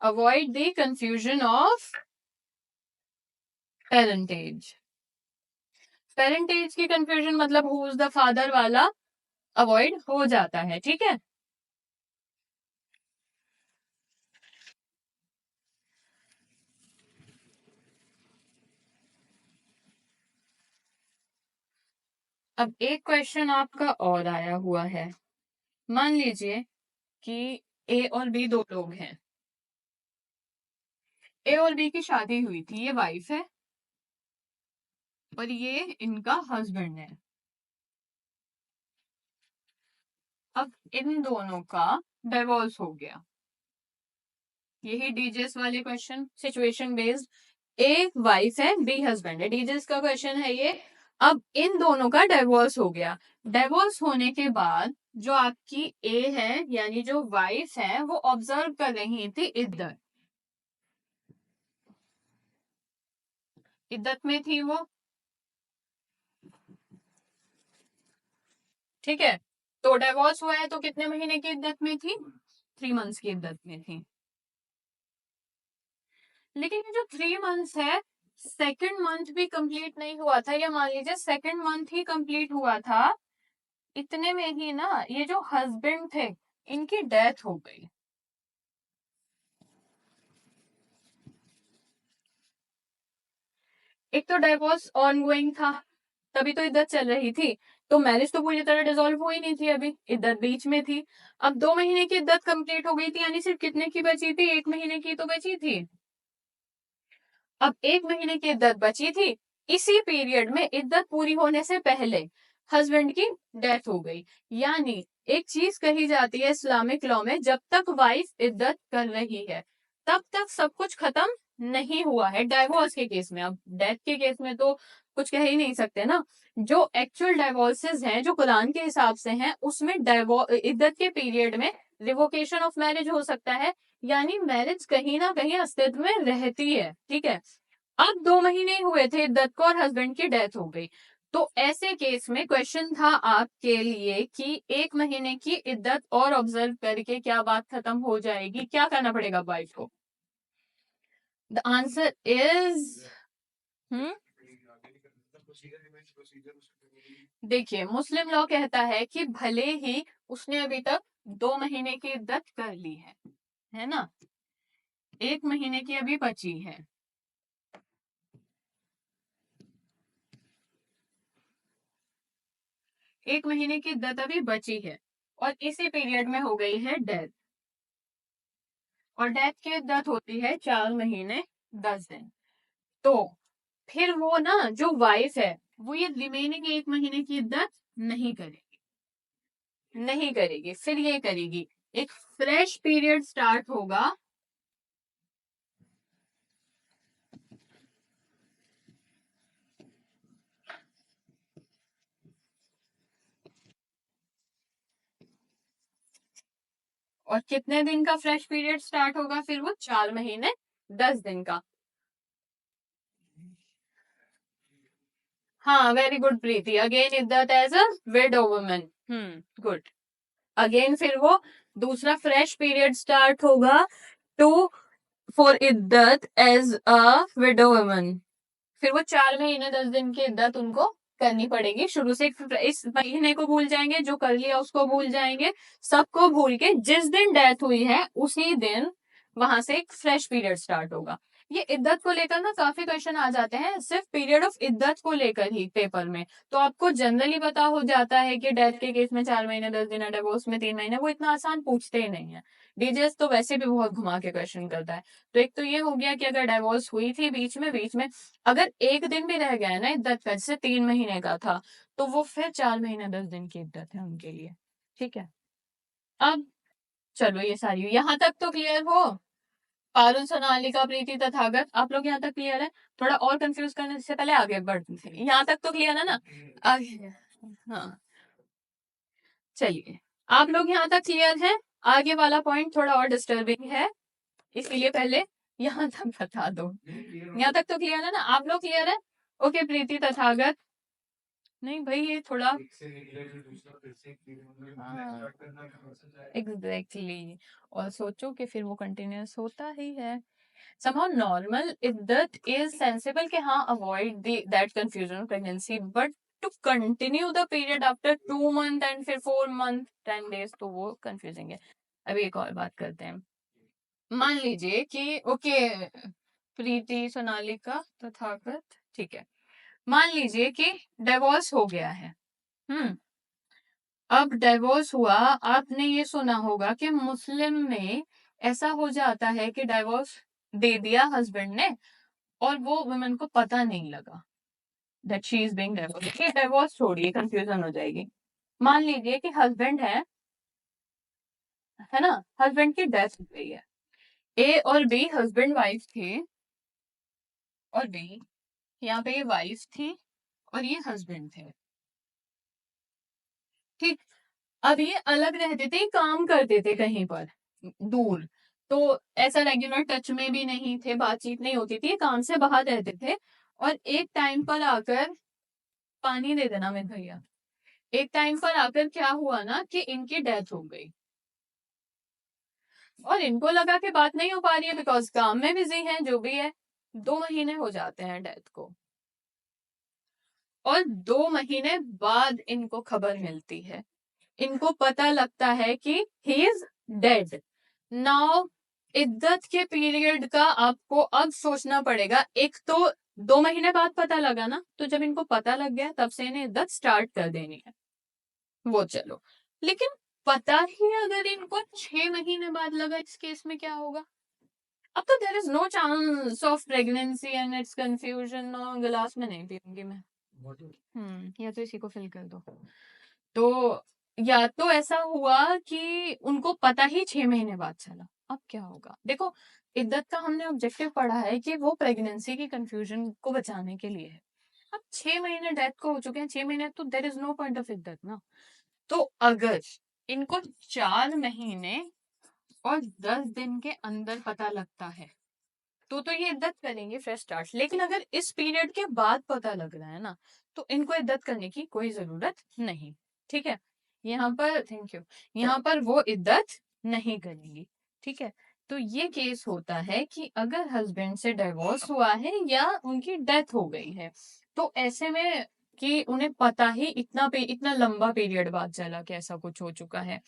avoid the confusion of parentage. Parentage की कंफ्यूजन मतलब हु इज द फादर वाला अवॉइड हो जाता है। ठीक है, अब एक क्वेश्चन आपका और आया हुआ है। मान लीजिए कि ए और बी दो लोग हैं। ए और बी की शादी हुई थी, ये वाइफ है और ये इनका हस्बैंड है। अब इन दोनों का डिवोर्स हो गया। यही डीजेस वाले question, situation based. A wife है, बी हस्बैंड है, डीजेस का क्वेश्चन है ये। अब इन दोनों का डिवोर्स हो गया। डिवोर्स होने के बाद जो आपकी ए है, यानी जो वाइफ है, वो ऑब्जर्व कर रही थी इद्दत। इद्दत में थी वो। ठीक है, तो डिवोर्स हुआ है तो कितने महीने की इद्दत में थी? 3 मंथ्स की इद्दत में थी। लेकिन ये जो 3 मंथ्स है, सेकंड मंथ भी कंप्लीट नहीं हुआ था, या मान लीजिए सेकंड मंथ ही कंप्लीट हुआ था, इतने में ही ना ये जो हस्बैंड थे इनकी डेथ हो गई। एक तो डाइवोर्स ऑनगोइंग था, तभी तो इद्दत चल रही थी, तो मैरिज तो पूरी तरह डिसॉल्व हुई नहीं थी, अभी इद्दत बीच में थी। अब 2 महीने की इद्दत कंप्लीट हो गई थी, यानी सिर्फ कितने की बची थी, 1 महीने की तो बची थी। अब 1 महीने की इद्दत बची थी, इसी पीरियड में इद्दत पूरी होने से पहले हस्बैंड की डेथ हो गई। यानी एक चीज कही जाती है इस्लामिक लॉ में, जब तक वाइफ इद्दत कर रही है तब तक सब कुछ खत्म नहीं हुआ है, डाइवोर्स के केस में। अब डेथ के केस में तो कुछ कह ही नहीं सकते ना। जो एक्चुअल डाइवोर्सेस हैं, जो कुरान के हिसाब से हैं, उसमें इद्दत के पीरियड में रिवोकेशन ऑफ मैरिज हो सकता है, यानी मैरिज कहीं ना कहीं अस्तित्व में रहती है। ठीक है, अब 2 महीने हुए थे इद्दत को और हस्बैंड की डेथ हो गई, तो ऐसे केस में क्वेश्चन था आपके लिए कि 1 महीने की इद्दत और ऑब्जर्व करके क्या बात खत्म हो जाएगी, क्या करना पड़ेगा वाइफ को? द आंसर इज देखिए, मुस्लिम लॉ कहता है कि भले ही उसने अभी तक 2 महीने की इद्दत कर ली है ना, 1 महीने की अभी बची है, 1 महीने की इद्दत अभी बची है, और इसी पीरियड में हो गई है डेथ, और डेथ की इद्दत होती है 4 महीने 10 दिन। तो फिर वो ना जो वाइफ है वो ये रिमेनिंग 1 महीने की इद्दत नहीं करेगी, नहीं करेगी, फिर ये करेगी, एक फ्रेश पीरियड स्टार्ट होगा। और कितने दिन का फ्रेश पीरियड स्टार्ट होगा फिर वो? 4 महीने 10 दिन का। हाँ, वेरी गुड प्रीति, अगेन इद्दत as a widow woman. Good. Again फिर वो दूसरा फ्रेश पीरियड स्टार्ट होगा टू फॉर इद्दत एज अ विडो वुमन। फिर वो 4 महीने 10 दिन की इद्दत उनको करनी पड़ेगी शुरू से। इस महीने को भूल जाएंगे, जो कर लिया उसको भूल जाएंगे, सबको भूल के जिस दिन डेथ हुई है उसी दिन वहां से एक फ्रेश पीरियड स्टार्ट होगा। ये इद्दत को लेकर ना काफी क्वेश्चन आ जाते हैं, सिर्फ पीरियड ऑफ इद्दत को लेकर ही पेपर में। तो आपको जनरली पता हो जाता है कि डेथ के केस में 4 महीने 10 दिन है, डिवोर्स में 3 महीने, वो इतना आसान पूछते ही नहीं है। डीजीएस तो वैसे भी बहुत घुमा के क्वेश्चन करता है। तो एक तो ये हो गया कि अगर डाइवोर्स हुई थी बीच में अगर एक दिन भी रह गया है ना इद्दत का, जैसे 3 महीने का था, तो वो फिर 4 महीने 10 दिन की इद्दत है उनके लिए। ठीक है, अब चलो ये सारी यहाँ तक तो क्लियर हो। पारुल, सोनालिका, प्रीति, तथागत, आप लोग यहाँ तक क्लियर है? थोड़ा और कंफ्यूज करने से पहले आगे बढ़ते थे, यहाँ तक तो क्लियर है ना? आगे, हाँ, चलिए, आप लोग यहाँ तक क्लियर है? आगे वाला पॉइंट थोड़ा और डिस्टर्बिंग है, इसीलिए पहले यहाँ तक बता दो। यहाँ तक तो क्लियर है ना? आप लोग क्लियर है? ओके, प्रीति, तथागत। नहीं भाई, ये थोड़ा एग्जैक्टली, और सोचो कि फिर वो कंटिन्यूअस होता ही है। somehow normal इद्दत is sensible कि हाँ avoid that confusion of pregnancy, but to continue the period after 2 month and फिर 4 month 10 days, तो वो confusing है। अभी एक और बात करते हैं। मान लीजिए कि ओके, प्रीति, सोनालिका, तथागत, ठीक है, मान लीजिए कि डिवोर्स हो गया है। हम्म अब डिवोर्स हुआ, आपने ये सुना होगा कि मुस्लिम में ऐसा हो जाता है कि डिवोर्स दे दिया हस्बैंड ने और वो वुमेन को पता नहीं लगा that she is being divorce. ये डिवोर्स छोड़िए, कंफ्यूजन हो जाएगी। मान लीजिए कि हस्बैंड है ना, हस्बैंड की डेथ हो गई है, ए और बी हस्बैंड वाइफ थे, और बी यहाँ पे ये वाइफ थी और ये हस्बैंड थे। ठीक, अब ये अलग रहते थे, काम करते थे कहीं पर दूर, तो ऐसा रेगुलर टच में भी नहीं थे, बातचीत नहीं होती थी, काम से बाहर रहते थे। और एक टाइम पर आकर, पानी दे देना मेरे भैया, एक टाइम पर आकर क्या हुआ ना कि इनकी डेथ हो गई। और इनको लगा कि बात नहीं हो पा रही है बिकॉज काम में बिजी है, जो भी है। 2 महीने हो जाते हैं डेथ को, और 2 महीने बाद इनको खबर मिलती है, इनको पता लगता है कि ही इज डेड। नाउ इद्दत के पीरियड का आपको अब सोचना पड़ेगा। एक तो 2 महीने बाद पता लगा ना, तो जब इनको पता लग गया तब से इन्हें इद्दत स्टार्ट कर देनी है, वो चलो। लेकिन पता ही अगर इनको 6 महीने बाद लगा, इस केस में क्या होगा? अब तो there is no chance of pregnancy and it's confusion. गिलास में नहीं पीऊंगी मैं। या तो इसी को फिल कर दो। तो या तो ऐसा हुआ कि उनको पता ही 6 महीने बाद चला, अब क्या होगा? देखो, इद्दत का हमने ऑब्जेक्टिव पढ़ा है कि वो प्रेगनेंसी की कंफ्यूजन को बचाने के लिए है। अब 6 महीने डेथ को हो चुके हैं, 6 महीने, तो there is no point of इद्दत ना। तो अगर इनको 4 महीने और 10 दिन के अंदर पता लगता है, तो ये इद्दत करेंगे फ्रेश स्टार्ट। लेकिन अगर इस पीरियड के बाद पता लग रहा है ना, तो इनको इद्दत करने की कोई जरूरत नहीं। ठीक है, यहाँ पर थैंक यू, यहाँ पर वो इद्दत नहीं करेंगी। ठीक है, तो ये केस होता है कि अगर हस्बैंड से डिवोर्स हुआ है या उनकी डेथ हो गई है, तो ऐसे में कि उन्हें पता ही इतना लंबा पीरियड बाद चला कि ऐसा कुछ हो चुका है।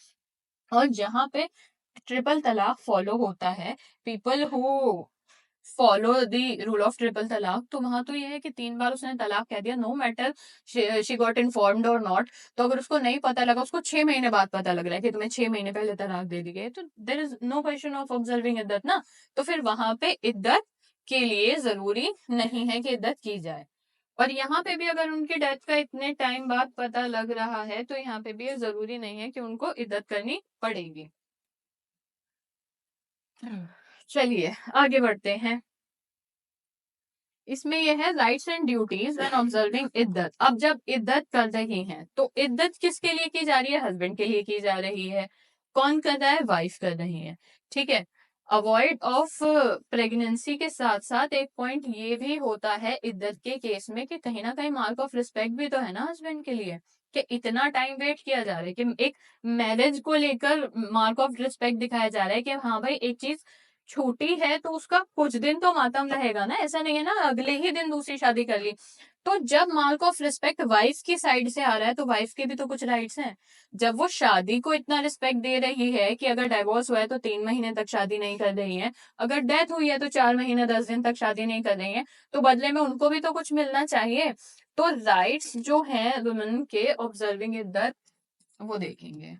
और जहाँ पे ट्रिपल तलाक फॉलो होता है, people who follow the rule of triple तलाक, तो वहां तो ये है कि 3 बार उसने तलाक कह दिया, no matter she got informed और नॉट। तो अगर उसको नहीं पता लगा, उसको 6 महीने बाद पता लग रहा है कि तुम्हें 6 महीने पहले तलाक दे दी गई, तो there is no question of observing इद्दत ना। तो फिर वहां पे इद्दत के लिए जरूरी नहीं है कि इद्दत की जाए। और यहाँ पे भी अगर उनकी डेथ का इतने टाइम बाद पता लग रहा है, तो यहाँ पे भी जरूरी नहीं है कि उनको इद्दत करनी पड़ेगी। चलिए आगे बढ़ते हैं। इसमें यह है rights and duties when observing इद्दत। अब जब इद्दत कर रही हैं, तो इद्दत किसके लिए की जा रही है? हस्बैंड के लिए की जा रही है। कौन कर रहा है? वाइफ कर रही है। ठीक है, अवॉइड ऑफ प्रेगनेंसी के साथ साथ एक पॉइंट ये भी होता है इद्दत के केस में कि कहीं ना कहीं मार्क ऑफ रिस्पेक्ट भी तो है ना हस्बैंड के लिए, कि इतना टाइम वेट किया जा रहा है, कि एक मैरिज को लेकर मार्क ऑफ रिस्पेक्ट दिखाया जा रहा है कि हाँ भाई, एक चीज छोटी है तो उसका कुछ दिन तो मातम रहेगा ना, ऐसा नहीं है ना अगले ही दिन दूसरी शादी कर ली। तो जब मार्क ऑफ रिस्पेक्ट वाइफ की साइड से आ रहा है, तो वाइफ के भी तो कुछ राइट्स हैं। जब वो शादी को इतना रिस्पेक्ट दे रही है कि अगर डाइवोर्स हुआ है तो 3 महीने तक शादी नहीं कर रही है, अगर डेथ हुई है तो 4 महीने 10 दिन तक शादी नहीं कर रही है, तो बदले में उनको भी तो कुछ मिलना चाहिए। तो राइट्स जो हैं वुमेन के ऑब्जर्विंग इद्दत, वो देखेंगे।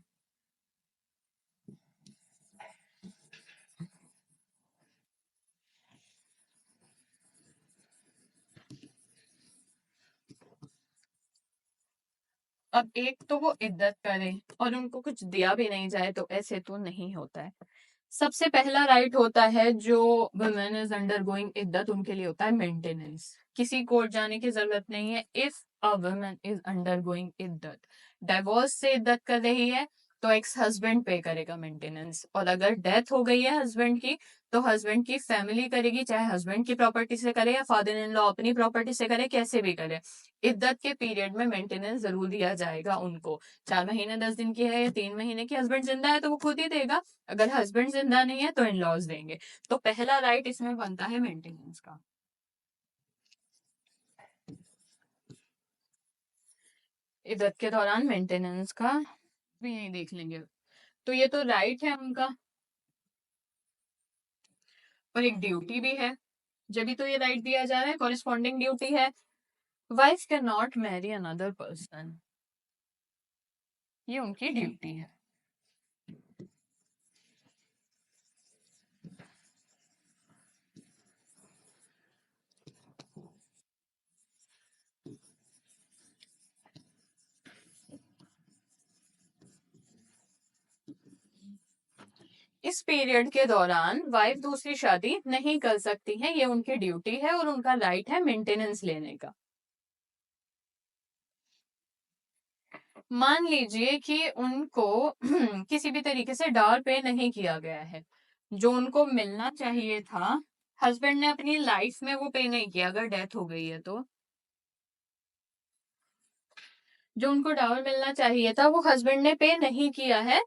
अब एक तो वो इद्दत करें और उनको कुछ दिया भी नहीं जाए, तो ऐसे तो नहीं होता है। सबसे पहला राइट होता है जो वुमेन इज अंडर गोइंग इद्दत, उनके लिए होता है मेंटेनेंस। किसी कोर्ट जाने की जरूरत नहीं है। If a women is undergoing इद्दत, डाइवोर्स से इद्दत कर रही है, तो एक्स हस्बैंड पे करेगा मेंटेनेंस। और अगर डेथ हो गई है हस्बैंड की, तो हस्बैंड की फैमिली करेगी, चाहे हस्बैंड की प्रॉपर्टी से करे या फादर इन लॉ अपनी प्रॉपर्टी से करे, कैसे भी करे। इद्दत के पीरियड में मेंटेनेंस जरूर दिया जाएगा उनको। 4 महीने 10 दिन की है या 3 महीने की, हस्बैंड जिंदा है तो वो खुद ही देगा, अगर हस्बैंड जिंदा नहीं है तो इन लॉज देंगे। तो पहला राइट इसमें बनता है मेंटेनेंस का। इद्दत के दौरान मेंटेनेंस का भी यही देख लेंगे। तो ये तो राइट है उनका, और एक ड्यूटी भी है। जब भी तो ये राइट दिया जा रहा है, कॉरेस्पॉन्डिंग ड्यूटी है। Wife can not marry another person, ये उनकी ड्यूटी है। इस पीरियड के दौरान वाइफ दूसरी शादी नहीं कर सकती है, ये उनकी ड्यूटी है और उनका राइट है मेंटेनेंस लेने का। मान लीजिए कि उनको किसी भी तरीके से डाल पे नहीं किया गया है, जो उनको मिलना चाहिए था हस्बैंड ने अपनी लाइफ में वो पे नहीं किया, अगर डेथ हो गई है तो जो उनको डाउन मिलना चाहिए था वो हस्बैंड ने पे नहीं किया है,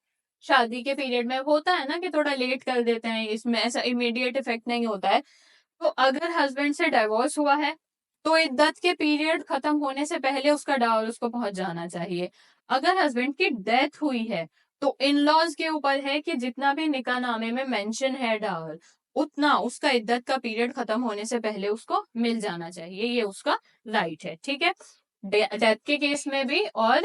शादी के पीरियड में होता है ना कि थोड़ा लेट कर देते हैं, इसमें ऐसा इमीडिएट इफेक्ट नहीं होता है। तो अगर हस्बैंड से डाइवोर्स हुआ है तो इद्दत के पीरियड खत्म होने से पहले उसका डावर उसको पहुंच जाना चाहिए। अगर हस्बैंड की डेथ हुई है तो इन लॉज के ऊपर है कि जितना भी निकाहनामे में मेंशन है डावर, उतना उसका इद्दत का पीरियड खत्म होने से पहले उसको मिल जाना चाहिए, ये उसका राइट है। ठीक है, डेथ के केस में भी और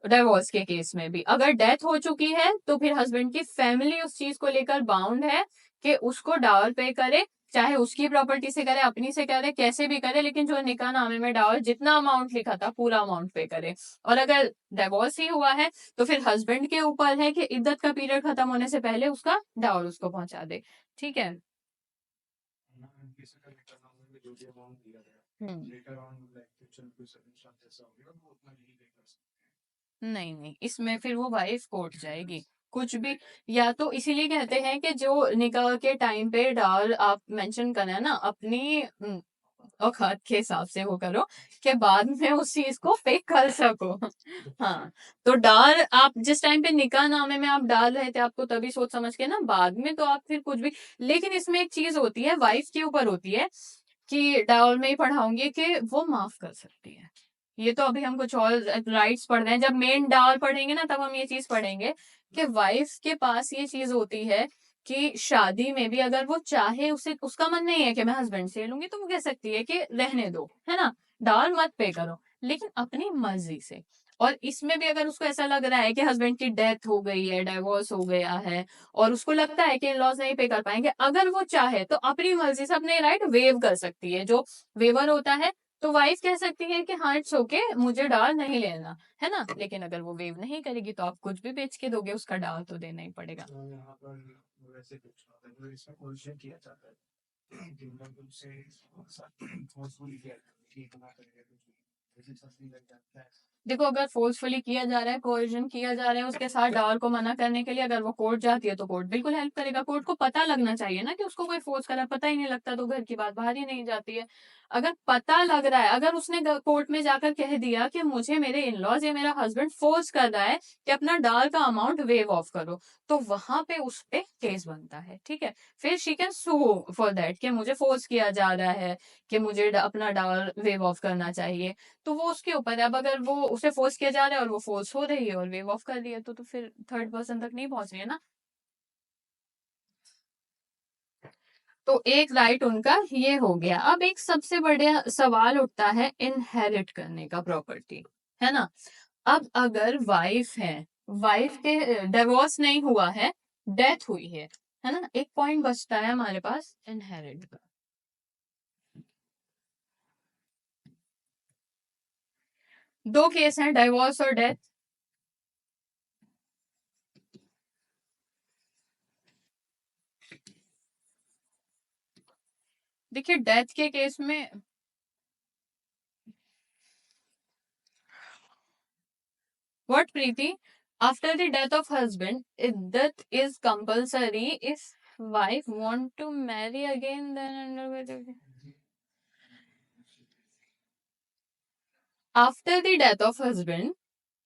डिवोर्स के केस में भी। अगर डेथ हो चुकी है तो फिर हस्बैंड की फैमिली उस चीज को लेकर बाउंड है कि उसको डावर पे करे, चाहे उसकी प्रॉपर्टी से करे, अपनी से करे, कैसे भी करे, लेकिन जो निकाह नामे में डावर जितना अमाउंट लिखा था पूरा अमाउंट पे करे। और अगर डिवोर्स ही हुआ है तो फिर हस्बैंड के ऊपर है कि इद्दत का पीरियड खत्म होने से पहले उसका डावर उसको पहुंचा दे। ठीक है। हम्म। नहीं नहीं, इसमें फिर वो वाइफ कोर्ट जाएगी कुछ भी। या तो इसीलिए कहते हैं कि जो निकाह के टाइम पे डाल आप मेंशन करना है ना, अपनी औकात के हिसाब से वो करो कि बाद में उस चीज को पे कर सको। हाँ, तो डाल आप जिस टाइम पे निकाह नामे में आप डाल रहे थे आपको तभी सोच समझ के ना, बाद में तो आप फिर कुछ भी। लेकिन इसमें एक चीज होती है, वाइफ के ऊपर होती है कि डाउल में ही पढ़ाऊंगी कि वो माफ कर सकती है। ये तो अभी हम कुछ और राइट्स पढ़ रहे हैं, जब मेन डाउल पढ़ेंगे ना तब हम ये चीज पढ़ेंगे कि वाइफ के पास ये चीज होती है कि शादी में भी अगर वो चाहे, उसे उसका मन नहीं है कि मैं हस्बैंड से लूंगी, तो वो कह सकती है कि रहने दो, है ना, डाउल मत पे करो, लेकिन अपनी मर्जी से। और इसमें भी अगर उसको ऐसा लग रहा है कि हस्बैंड की डेथ हो गई है, डाइवोर्स हो गया है, और उसको लगता है कि इन लॉज नहीं पे कर पाएंगे, अगर वो चाहे तो अपनी मर्जी से अपने राइट वेव कर सकती है, जो वेवर होता है। तो वाइफ कह सकती है कि हाँ इट्स ओके, मुझे डाल नहीं लेना, है ना। लेकिन अगर वो वेव नहीं करेगी तो आप कुछ भी बेच के दोगे, उसका डाल तो देना ही पड़ेगा। देखो, अगर फोर्सफुली किया जा रहा है, कोएर्जन किया जा रहा है उसके साथ डावर को मना करने के लिए, अगर वो कोर्ट जाती है तो कोर्ट बिल्कुल हेल्प करेगा। कोर्ट को पता लगना चाहिए ना कि उसको कोई फोर्स करा, पता ही नहीं लगता तो घर की बात बाहर ही नहीं जाती है। अगर पता लग रहा है, अगर उसने कोर्ट में जाकर कह दिया कि मुझे मेरे इन लॉज या मेरा हस्बैंड फोर्स कर रहा है कि अपना डाल का अमाउंट वेव ऑफ करो, तो वहां पे उस पे केस बनता है। ठीक है, फिर she can sue for that कि मुझे फोर्स किया जा रहा है कि मुझे अपना डाल वेव ऑफ करना चाहिए। तो वो उसके ऊपर है। अब अगर वो उसे फोर्स किया जा रहा है और वो फोर्स हो रही है और वेव ऑफ कर रही है तो फिर थर्ड पर्सन तक नहीं पहुंच रही है ना। तो एक राइट उनका ये हो गया। अब एक सबसे बड़ा सवाल उठता है इनहेरिट करने का प्रॉपर्टी, है ना। अब अगर वाइफ है, वाइफ के डिवोर्स नहीं हुआ है, डेथ हुई है ना, एक पॉइंट बचता है हमारे पास इनहेरिट का। दो केस हैं, डिवोर्स और डेथ। देखिए, डेथ के केस में What, Preeti? After the death of husband, death is compulsory. If wife want to marry again, then after the death of husband,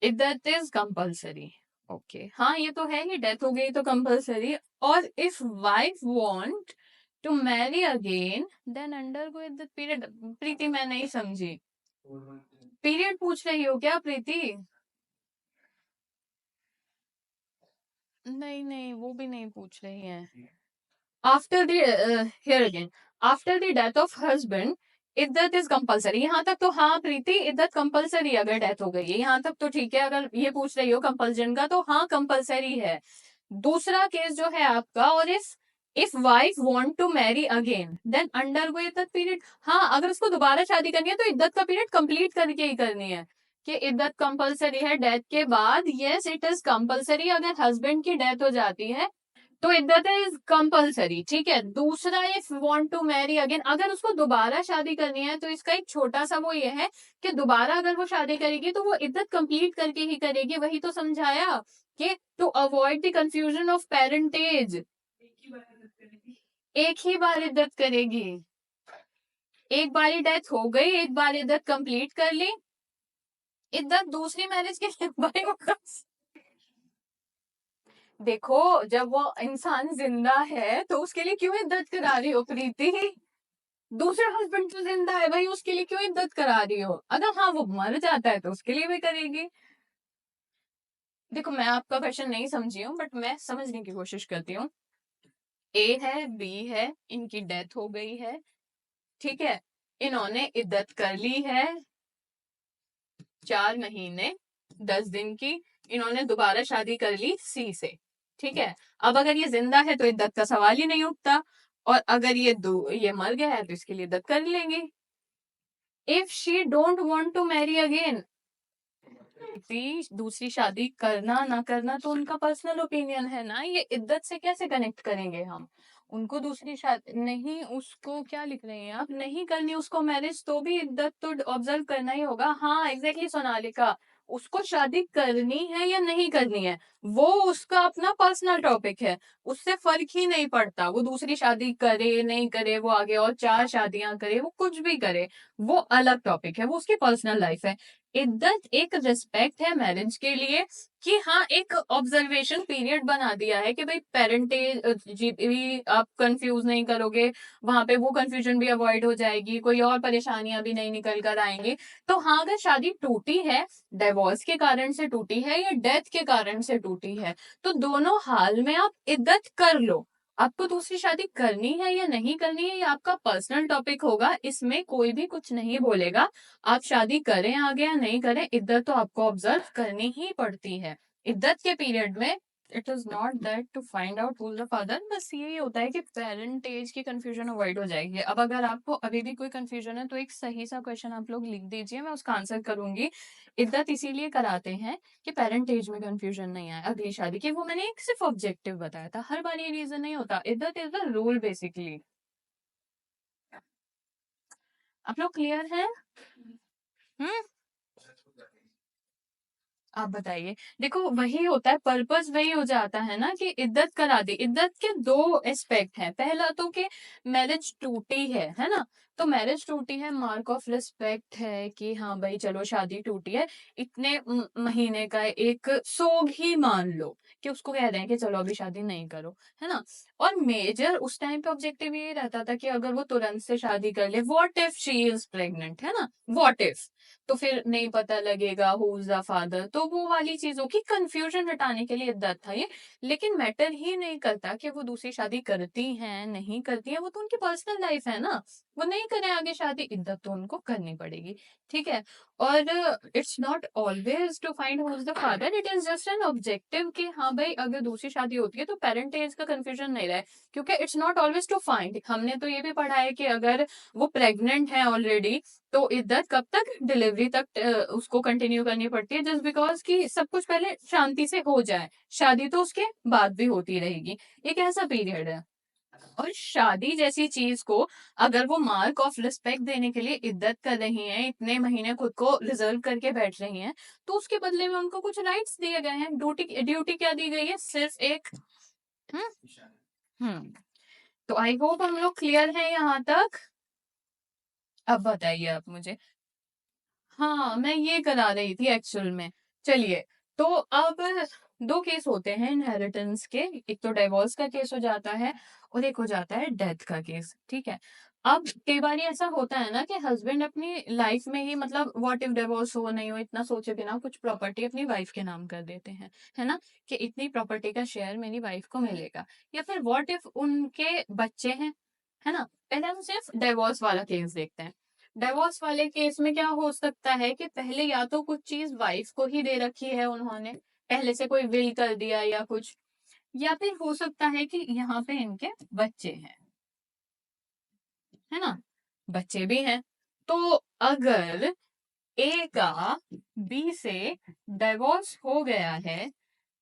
death is compulsory. Okay, हाँ ये तो है कि डेथ हो गई तो कंपलसरी। और if wife want to marry again then undergo इद्दत पीरियड। प्रीति मैं नहीं समझी, पीरियड पूछ रही हो क्या प्रीति? नहीं नहीं, वो भी नहीं पूछ रही हैं। After the hear again, after the death of husband इद्दत इज कंपलसरी। यहाँ तक तो हाँ प्रीति, इद्दत कंपलसरी अगर डेथ हो गई है, यहाँ तक तो ठीक है। अगर ये पूछ रही हो कंपल्जन का तो हाँ कंपलसरी है। दूसरा केस जो है आपका, और if wife want to marry again then undergo इद्दत पीरियड। हाँ, अगर उसको दोबारा शादी करनी है तो इद्दत का पीरियड कंप्लीट करके ही करनी है, कि इद्दत कंपलसरी है डेथ के बाद। Yes it is compulsory. अगर हस्बैंड की डेथ हो जाती है तो इद्दत इज कंपलसरी। ठीक है। दूसरा, if want to marry again, अगर उसको दोबारा शादी करनी है तो इसका एक छोटा सा वो ये है कि दोबारा अगर वो शादी करेगी तो वो इद्दत कंप्लीट करके ही करेगी। वही तो समझाया कि to avoid the confusion of parentage, एक ही बार इद्दत करेगी। एक बारी डेथ हो गई, एक बार इद्दत कंप्लीट कर ली, इद्दत दूसरी मैरिज के लिए भाई देखो, जब वो इंसान जिंदा है तो उसके लिए क्यों इद्दत करा रही हो प्रीति? दूसरा हस्बैंड तो जिंदा है भाई, उसके लिए क्यों इद्दत करा रही हो? अगर हाँ वो मर जाता है तो उसके लिए भी करेगी। देखो, मैं आपका क्वेश्चन नहीं समझी हूँ, बट मैं समझने की कोशिश करती हूँ। ए है, बी है, इनकी डेथ हो गई है, ठीक है, इन्होंने इद्दत कर ली है 4 महीने 10 दिन की, इन्होंने दोबारा शादी कर ली सी से, ठीक है। अब अगर ये जिंदा है तो इद्दत का सवाल ही नहीं उठता, और अगर ये मर गया है तो इसके लिए इद्दत कर लेंगी। If she don't want to marry again, दूसरी शादी करना ना करना तो उनका पर्सनल ओपिनियन है ना, ये इद्दत से कैसे कनेक्ट करेंगे हम? उनको दूसरी शादी नहीं, उसको क्या लिख रहे हैं आप, नहीं करनी उसको मैरिज तो भी इद्दत तो ऑब्जर्व करना ही होगा। हाँ एग्जैक्टली सोनालिका, उसको शादी करनी है या नहीं करनी है वो उसका अपना पर्सनल टॉपिक है, उससे फर्क ही नहीं पड़ता वो दूसरी शादी करे नहीं करे, वो आगे और 4 शादियां करे, वो कुछ भी करे, वो अलग टॉपिक है, वो उसकी पर्सनल लाइफ है। इद्दत एक रिस्पेक्ट है मैरिज के लिए, कि हाँ एक ऑब्जर्वेशन पीरियड बना दिया है कि भाई पेरेंटेज जी भी आप कंफ्यूज नहीं करोगे, वहां पे वो कंफ्यूजन भी अवॉइड हो जाएगी, कोई और परेशानियां भी नहीं निकल कर आएंगी। तो हाँ अगर शादी टूटी है, डिवोर्स के कारण से टूटी है या डेथ के कारण से टूटी है, तो दोनों हाल में आप इद्दत कर लो। आपको दूसरी शादी करनी है या नहीं करनी है ये आपका पर्सनल टॉपिक होगा, इसमें कोई भी कुछ नहीं बोलेगा। आप शादी करें आगे या नहीं करें, इद्दत तो आपको ऑब्जर्व करनी ही पड़ती है। इद्दत के पीरियड में it is not that to find out who the father, बस यही होता है कि पेरेंटेज की कंफ्यूजन अवॉइड हो जाएगी। अब अगर आपको अभी भी कोई कंफ्यूजन है तो एक सही सा क्वेश्चन आप लोग लिख दीजिए, मैं उसका आंसर करूंगी। इद्दत इसीलिए कराते हैं कि पेरेंटेज में कंफ्यूजन नहीं आए अगली शादी की, वो मैंने एक सिर्फ ऑब्जेक्टिव बताया था, हर बार ये रीजन नहीं होता, इद्दत इज द रूल बेसिकली। आप लोग क्लियर है? हम्म। आप बताइए। देखो वही होता है, पर्पस वही हो जाता है ना कि इद्दत करा दी। इद्दत के दो एस्पेक्ट हैं, पहला तो कि मैरिज टूटी है ना, तो मैरिज टूटी है, मार्क ऑफ रिस्पेक्ट है कि हाँ भाई चलो शादी टूटी है, इतने महीने का एक सोग ही मान लो कि उसको कह रहे हैं कि चलो अभी शादी नहीं करो, है ना। और मेजर उस टाइम पे ऑब्जेक्टिव ये रहता था कि अगर वो तुरंत से शादी कर ले, what if she is pregnant, है ना, व्हाट इफ, तो फिर नहीं पता लगेगा हु इज द फादर, तो वो वाली चीजों की कंफ्यूजन हटाने के लिए इद्दत था ये। लेकिन मैटर ही नहीं करता कि वो दूसरी शादी करती हैं नहीं करती हैं, वो तो उनकी पर्सनल लाइफ है ना, वो नहीं करें आगे शादी, इद्दत तो उनको करनी पड़ेगी, ठीक है। और it's not always to find who is the father, it is just an objective कि हाँ भाई अगर दूसरी शादी होती है तो पेरेंटेज का कंफ्यूजन नहीं रहे, क्योंकि it's not always to find. हमने तो ये भी पढ़ा है कि अगर वो प्रेग्नेंट है ऑलरेडी तो इद्दत कब तक, डिलीवरी तक उसको कंटिन्यू करनी पड़ती है, जस्ट बिकॉज कि सब कुछ पहले शांति से हो जाए, शादी तो उसके बाद भी होती रहेगी, एक ऐसा पीरियड है। और शादी जैसी चीज को अगर वो मार्क ऑफ रिस्पेक्ट देने के लिए इद्दत कर रही हैं, इतने महीने खुद को रिजर्व करके बैठ रही हैं, तो उसके बदले में उनको कुछ राइट्स दिए गए हैं। ड्यूटी ड्यूटी क्या दी गई है, सिर्फ एक। हम्म। हम्म। तो आई होप हम लोग क्लियर हैं यहाँ तक। अब बताइए आप मुझे। हाँ मैं ये करा रही थी एक्चुअल में। चलिए, तो अब दो केस होते हैं इनहेरिटेंस के, एक तो डिवोर्स का केस हो जाता है और एक हो जाता है डेथ का केस, ठीक है। अब कई बार ऐसा होता है ना कि हस्बैंड अपनी लाइफ में ही, मतलब व्हाट इफ डिवोर्स हो नहीं हो इतना सोचे बिना कुछ प्रॉपर्टी अपनी वाइफ के नाम कर देते हैं, है ना, कि इतनी प्रॉपर्टी का शेयर मेरी वाइफ को मिलेगा। या फिर व्हाट इफ उनके बच्चे हैं, है ना। पहले हम सिर्फ डिवोर्स वाला केस देखते हैं। डिवोर्स वाले केस में क्या हो सकता है कि पहले या तो कुछ चीज वाइफ को ही दे रखी है उन्होंने, पहले से कोई विल कर दिया या कुछ, या फिर हो सकता है कि यहाँ पे इनके बच्चे हैं, है ना, बच्चे भी हैं। तो अगर ए का बी से डिवोर्स हो गया है,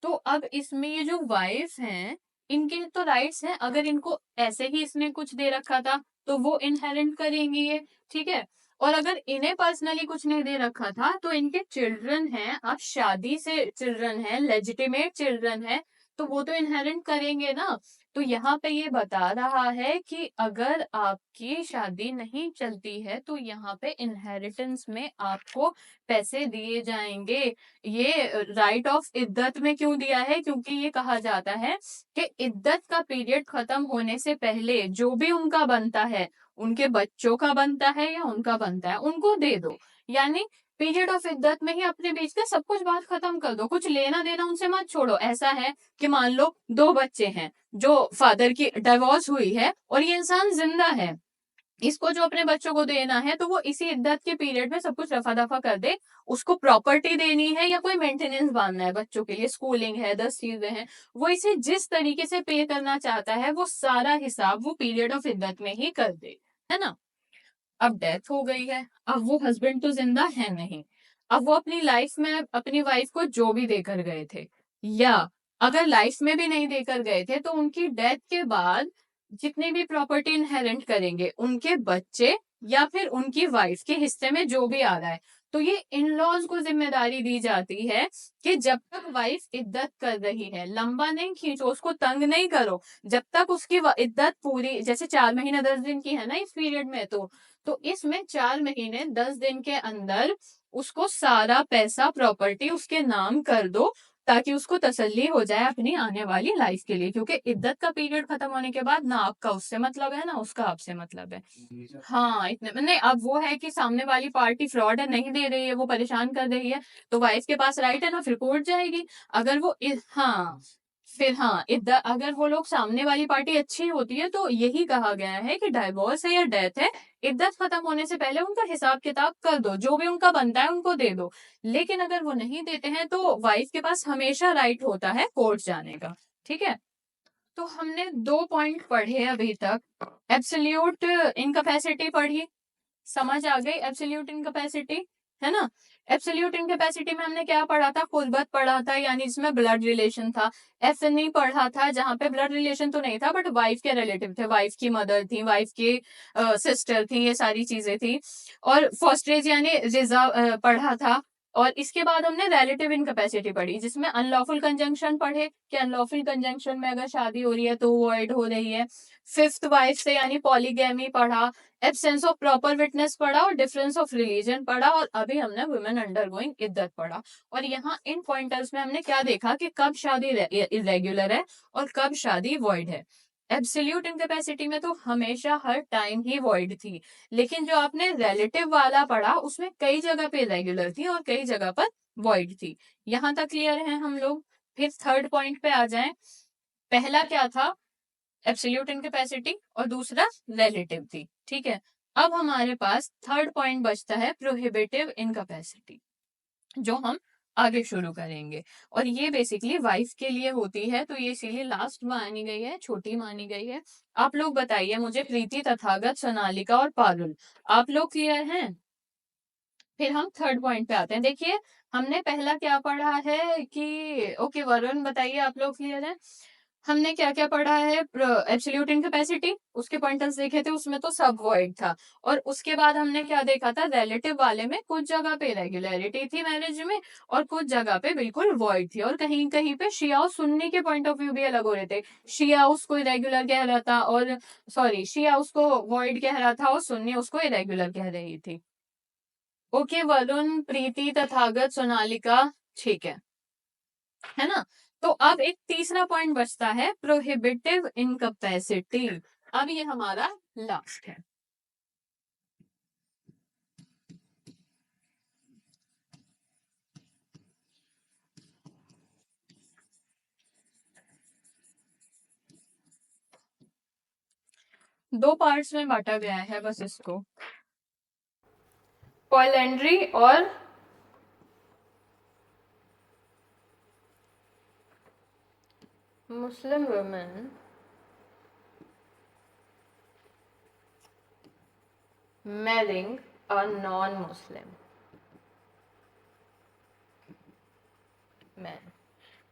तो अब इसमें ये जो वाइफ हैं इनके तो राइट्स हैं, अगर इनको ऐसे ही इसने कुछ दे रखा था तो वो इनहेरिट करेंगी ये, ठीक है। और अगर इन्हें पर्सनली कुछ नहीं दे रखा था तो इनके चिल्ड्रन हैं, अब शादी से चिल्ड्रन है, लेजिटिमेट चिल्ड्रन है, तो वो तो इनहेरिट करेंगे ना। तो यहाँ पे ये बता रहा है कि अगर आपकी शादी नहीं चलती है तो यहाँ पे इनहेरिटेंस में आपको पैसे दिए जाएंगे। ये राइट ऑफ इद्दत में क्यों दिया है, क्योंकि ये कहा जाता है कि इद्दत का पीरियड खत्म होने से पहले जो भी उनका बनता है, उनके बच्चों का बनता है या उनका बनता है, उनको दे दो। यानी पीरियड ऑफ इद्दत में ही अपने बीच का सब कुछ बात खत्म कर दो, कुछ लेना देना उनसे मत छोड़ो। ऐसा है कि मान लो 2 बच्चे हैं, जो फादर की डिवोर्स हुई है और ये इंसान जिंदा है, इसको जो अपने बच्चों को देना है तो वो इसी इद्दत के पीरियड में सब कुछ रफा दफा कर दे। उसको प्रॉपर्टी देनी है या कोई मेंटेनेंस बांधना है, बच्चों के लिए स्कूलिंग है, 10 चीजें हैं, वो इसे जिस तरीके से पे करना चाहता है वो सारा हिसाब वो पीरियड ऑफ इद्दत में ही कर दे, है ना। अब डेथ हो गई है, अब वो हस्बैंड तो जिंदा है नहीं, अब वो अपनी लाइफ में अपनी वाइफ को जो भी देकर गए थे, या अगर लाइफ में भी नहीं देकर गए थे तो उनकी डेथ के बाद जितनी भी प्रॉपर्टी इनहेरिट करेंगे उनके बच्चे या फिर उनकी वाइफ के हिस्से में जो भी आ रहा है, तो ये इन लॉज को जिम्मेदारी दी जाती है कि जब तक वाइफ इद्दत कर रही है, लंबा नहीं खींचो, उसको तंग नहीं करो, जब तक उसकी इद्दत पूरी, जैसे 4 महीने 10 दिन की है ना इस पीरियड में, तो इसमें 4 महीने 10 दिन के अंदर उसको सारा पैसा प्रॉपर्टी उसके नाम कर दो, ताकि उसको तसल्ली हो जाए अपनी आने वाली लाइफ के लिए, क्योंकि इद्दत का पीरियड खत्म होने के बाद ना आपका उससे मतलब है ना उसका आपसे मतलब है। हाँ, इतने नहीं, अब वो है कि सामने वाली पार्टी फ्रॉड है, नहीं दे रही है, वो परेशान कर रही है, तो वाइफ के पास राइट है ना, फिर कोर्ट जाएगी। अगर वो हाँ, फिर हाँ, अगर वो लोग सामने वाली पार्टी अच्छी होती है तो यही कहा गया है कि डाइवोर्स है या डेथ है, इद्दत खत्म होने से पहले उनका हिसाब किताब कर दो, जो भी उनका बनता है उनको दे दो। लेकिन अगर वो नहीं देते हैं तो वाइफ के पास हमेशा राइट होता है कोर्ट जाने का। ठीक है, तो हमने 2 पॉइंट पढ़े अभी तक। एब्सोल्यूट इनकैपेसिटी पढ़ी, समझ आ गई एब्सोल्यूट इनकैपेसिटी, है ना। एब्सोल्यूट इनकैपेसिटी में हमने क्या पढ़ा था, कुर्बत पढ़ा था, यानी जिसमें ब्लड रिलेशन था। एफनी पढ़ा था, जहां पे ब्लड रिलेशन तो नहीं था बट वाइफ के रिलेटिव थे, वाइफ की मदर थी, वाइफ की सिस्टर थी, ये सारी चीजें थी। और फॉस्ट्रेज यानी रिजा पढ़ा था। और इसके बाद हमने रिलेटिव इनकैपेसिटी पढ़ी, जिसमें अनलॉफुल कंजंक्शन पढ़े कि अनलॉफुल कंजंक्शन में अगर शादी हो रही है तो वॉइड हो रही है। फिफ्थ वाइफ से यानी पॉलीगैमी पढ़ा, एब्सेंस ऑफ प्रॉपर विटनेस पढ़ा और डिफरेंस ऑफ रिलीजन पढ़ा, और अभी हमने वुमेन अंडरगोइंग इद्दत पढ़ा। और यहाँ इन पॉइंटर्स में हमने क्या देखा कि कब शादी इरेग्युलर है और कब शादी वॉइड है। एब्सोल्यूट इनकैपेसिटी में तो हमेशा हर टाइम ही वॉइड थी, लेकिन जो आपने रिलेटिव वाला पढ़ा उसमें कई जगह पे रेगुलर थी और कई जगह पर वॉइड थी। यहाँ तक क्लियर है हम लोग। फिर थर्ड पॉइंट पे आ जाएं। पहला क्या था, एब्सोल्यूट इनकैपेसिटी, और दूसरा रिलेटिव थी। ठीक है, अब हमारे पास थर्ड पॉइंट बचता है प्रोहिबिटिव इनकैपेसिटी, जो हम आगे शुरू करेंगे। और ये बेसिकली वाइफ के लिए होती है, तो ये इसीलिए लास्ट मानी गई है, छोटी मानी गई है। आप लोग बताइए मुझे, प्रीति, तथागत, सोनालिका और पारुल, आप लोग क्लियर हैं। फिर हम थर्ड पॉइंट पे आते हैं। देखिए, हमने पहला क्या पढ़ा है कि ओके वरुण बताइए, आप लोग क्लियर हैं। हमने क्या क्या पढ़ा है, एब्सोल्यूट इनकैपेसिटी, उसके पॉइंटर्स देखे थे, उसमें तो सब वॉइड था। और उसके बाद हमने क्या देखा था, रिलेटिव वाले में कुछ जगह पे रेगुलरिटी थी मैरिज में और कुछ जगह पे बिल्कुल वॉइड थी, और कहीं कहीं पे शिया और सुन्नी के पॉइंट ऑफ व्यू भी अलग हो रहे थे। शिया उसको इरेगुलर कह रहा था, और सॉरी, शिया उसको वॉइड कह रहा था और सुन्नी उसको इरेगुलर कह रही थी। ओके वरुण, प्रीति, तथागत, सोनालिका, ठीक है ना। तो अब एक तीसरा पॉइंट बचता है, प्रोहिबिटिव इनकैपेसिटी। अब ये हमारा लास्ट है। दो पार्ट्स में बांटा गया है बस इसको, पॉलिएंड्री और Muslim women marrying a non Muslim man.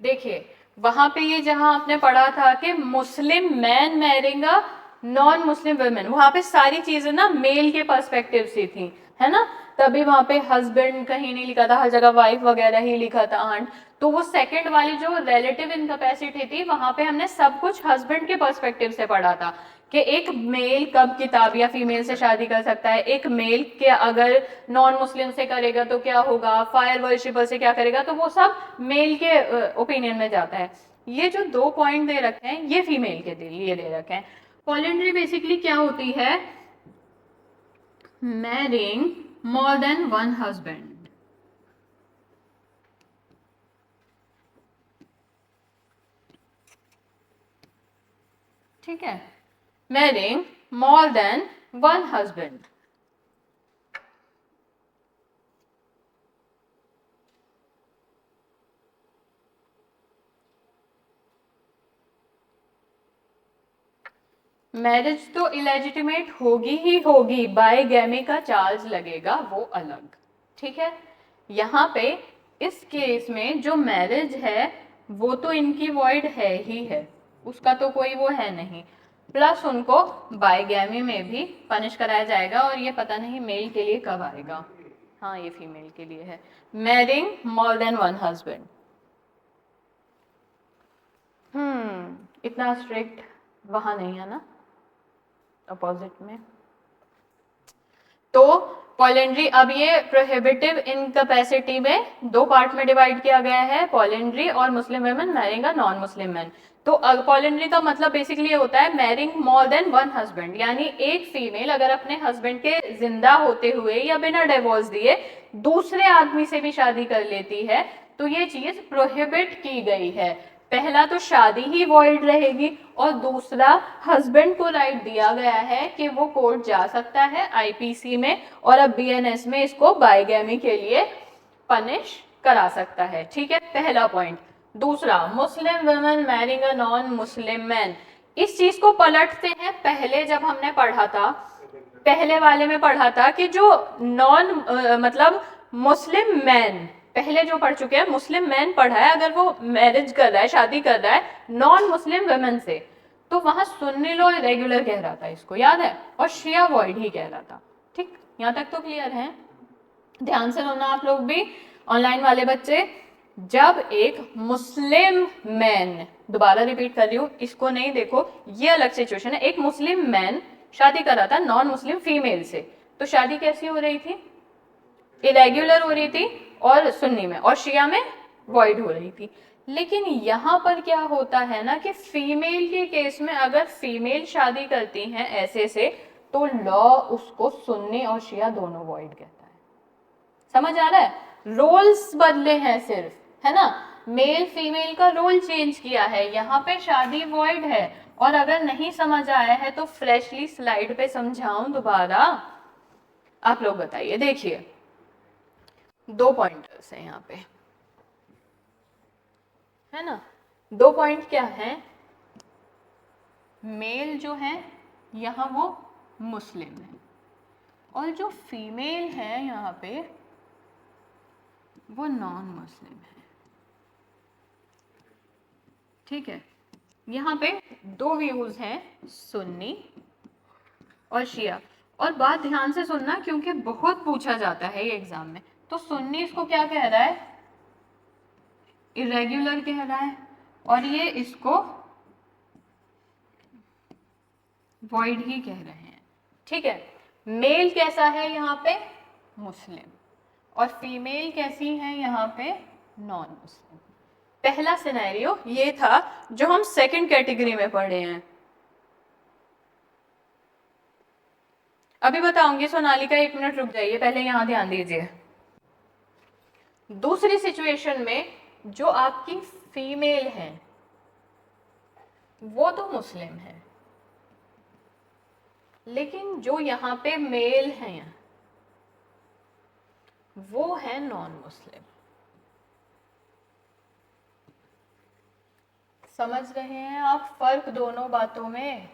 देखिए, वहां पे ये जहां आपने पढ़ा था कि Muslim man marrying a non Muslim women, वहां पे सारी चीजें ना मेल के पर्सपेक्टिव से थी, है ना, तभी वहां पे हस्बैंड कहीं नहीं लिखा था, हर जगह वाइफ वगैरह ही लिखा था, आंट। तो वो सेकंड वाली जो रिलेटिव इनकैपेसिटी थी, वहां पे हमने सब कुछ हस्बैंड के पर्सपेक्टिव से पढ़ा था कि एक मेल कब किताब या फीमेल से शादी कर सकता है, एक मेल के अगर नॉन मुस्लिम से करेगा तो क्या होगा, फायर वर्शिपर से क्या करेगा, तो वो सब मेल के ओपिनियन में जाता है। ये जो 2 पॉइंट दे रखे हैं ये फीमेल के लिए दे रखे हैं। पॉलिएंड्री बेसिकली क्या होती है, marrying more than one husband, ठीक है, marrying more than one husband. Marriage तो इलेजिटिमेट होगी ही होगी, बायगैमी का चार्ज लगेगा वो अलग, ठीक है। यहाँ पे इस केस में जो मैरिज है वो तो इनकी वॉइड है ही है, उसका तो कोई वो है नहीं, प्लस उनको बायगैमी में भी पनिश कराया जाएगा, और ये पता नहीं मेल के लिए कब आएगा, हाँ ये फीमेल के लिए है, marrying more than one husband. इतना स्ट्रिक्ट वहां नहीं है ना, अपोजिट में। तो पॉलिएंड्री, अब ये प्रोहिबिटिव इनकैपेसिटी में 2 पार्ट में डिवाइड किया गया है, पॉलिएंड्री और Muslim women marrying a non Muslim man. तो पॉलिएंड्री का मतलब बेसिकली ये होता है marrying more than one husband, यानी एक फीमेल अगर अपने हस्बैंड के जिंदा होते हुए या बिना डिवोर्स दिए दूसरे आदमी से भी शादी कर लेती है, तो ये चीज प्रोहिबिट की गई है। पहला तो शादी ही वॉइड रहेगी, और दूसरा हस्बैंड को राइट दिया गया है कि वो कोर्ट जा सकता है आईपीसी में, और अब बीएनएस में इसको बायगैमी के लिए पनिश करा सकता है, ठीक है, पहला पॉइंट। दूसरा, Muslim women marrying a non Muslim man, इस चीज को पलटते हैं, पहले जब हमने पढ़ा था, पहले वाले में पढ़ा था कि जो नॉन मतलब मुस्लिम मैन, पहले जो पढ़ चुके हैं मुस्लिम मैन पढ़ा है, अगर वो मैरिज कर रहा है, शादी कर रहा है नॉन मुस्लिम वुमेन से, तो वहां सुन्नी लो रेगुलर कह रहा था इसको, याद है, और शिया वॉइड ही कह रहा था, ठीक, यहाँ तक तो क्लियर है। ध्यान से सुनना आप लोग भी, ऑनलाइन वाले बच्चे, जब एक मुस्लिम मैन, दोबारा रिपीट कर रही हूँ, इसको नहीं देखो, ये अलग सिचुएशन है, एक मुस्लिम मैन शादी कर रहा था नॉन मुस्लिम फीमेल से, तो शादी कैसी हो रही थी, इरेग्युलर हो रही थी, और सुन्नी में और शिया में वॉइड हो रही थी। लेकिन यहाँ पर क्या होता है ना कि फीमेल के केस में अगर फीमेल शादी करती हैं ऐसे से, तो लॉ उसको सुन्नी और शिया दोनों वॉइड कहता है। समझ आ रहा है, रोल्स बदले हैं सिर्फ, है ना, मेल फीमेल का रोल चेंज किया है, यहाँ पे शादी वॉइड है। और अगर नहीं समझ आया है तो फ्रेशली स्लाइड पे समझाऊं दोबारा, आप लोग बताइए, देखिए 2 पॉइंटर्स है यहाँ पे, है ना, 2 पॉइंट क्या है, मेल जो है यहाँ वो मुस्लिम है, और जो फीमेल है यहाँ पे वो नॉन मुस्लिम है, ठीक है। यहाँ पे 2 व्यूज हैं, सुन्नी और शिया, और बात ध्यान से सुनना क्योंकि बहुत पूछा जाता है ये एग्जाम में। तो सुन्नी इसको क्या कह रहा है, इरेग्युलर कह रहा है, और ये इसको वॉइड ही कह रहे हैं, ठीक है। मेल कैसा है यहाँ पे, मुस्लिम, और फीमेल कैसी है यहाँ पे, नॉन मुस्लिम। पहला सिनेरियो ये था जो हम सेकंड कैटेगरी में पढ़े हैं, अभी बताऊंगी सोनालिका, 1 मिनट रुक जाइए, पहले यहां ध्यान दीजिए। दूसरी सिचुएशन में जो आपकी फीमेल है वो तो मुस्लिम है, लेकिन जो यहाँ पे मेल हैं वो है नॉन मुस्लिम। समझ रहे हैं आप फर्क दोनों बातों में,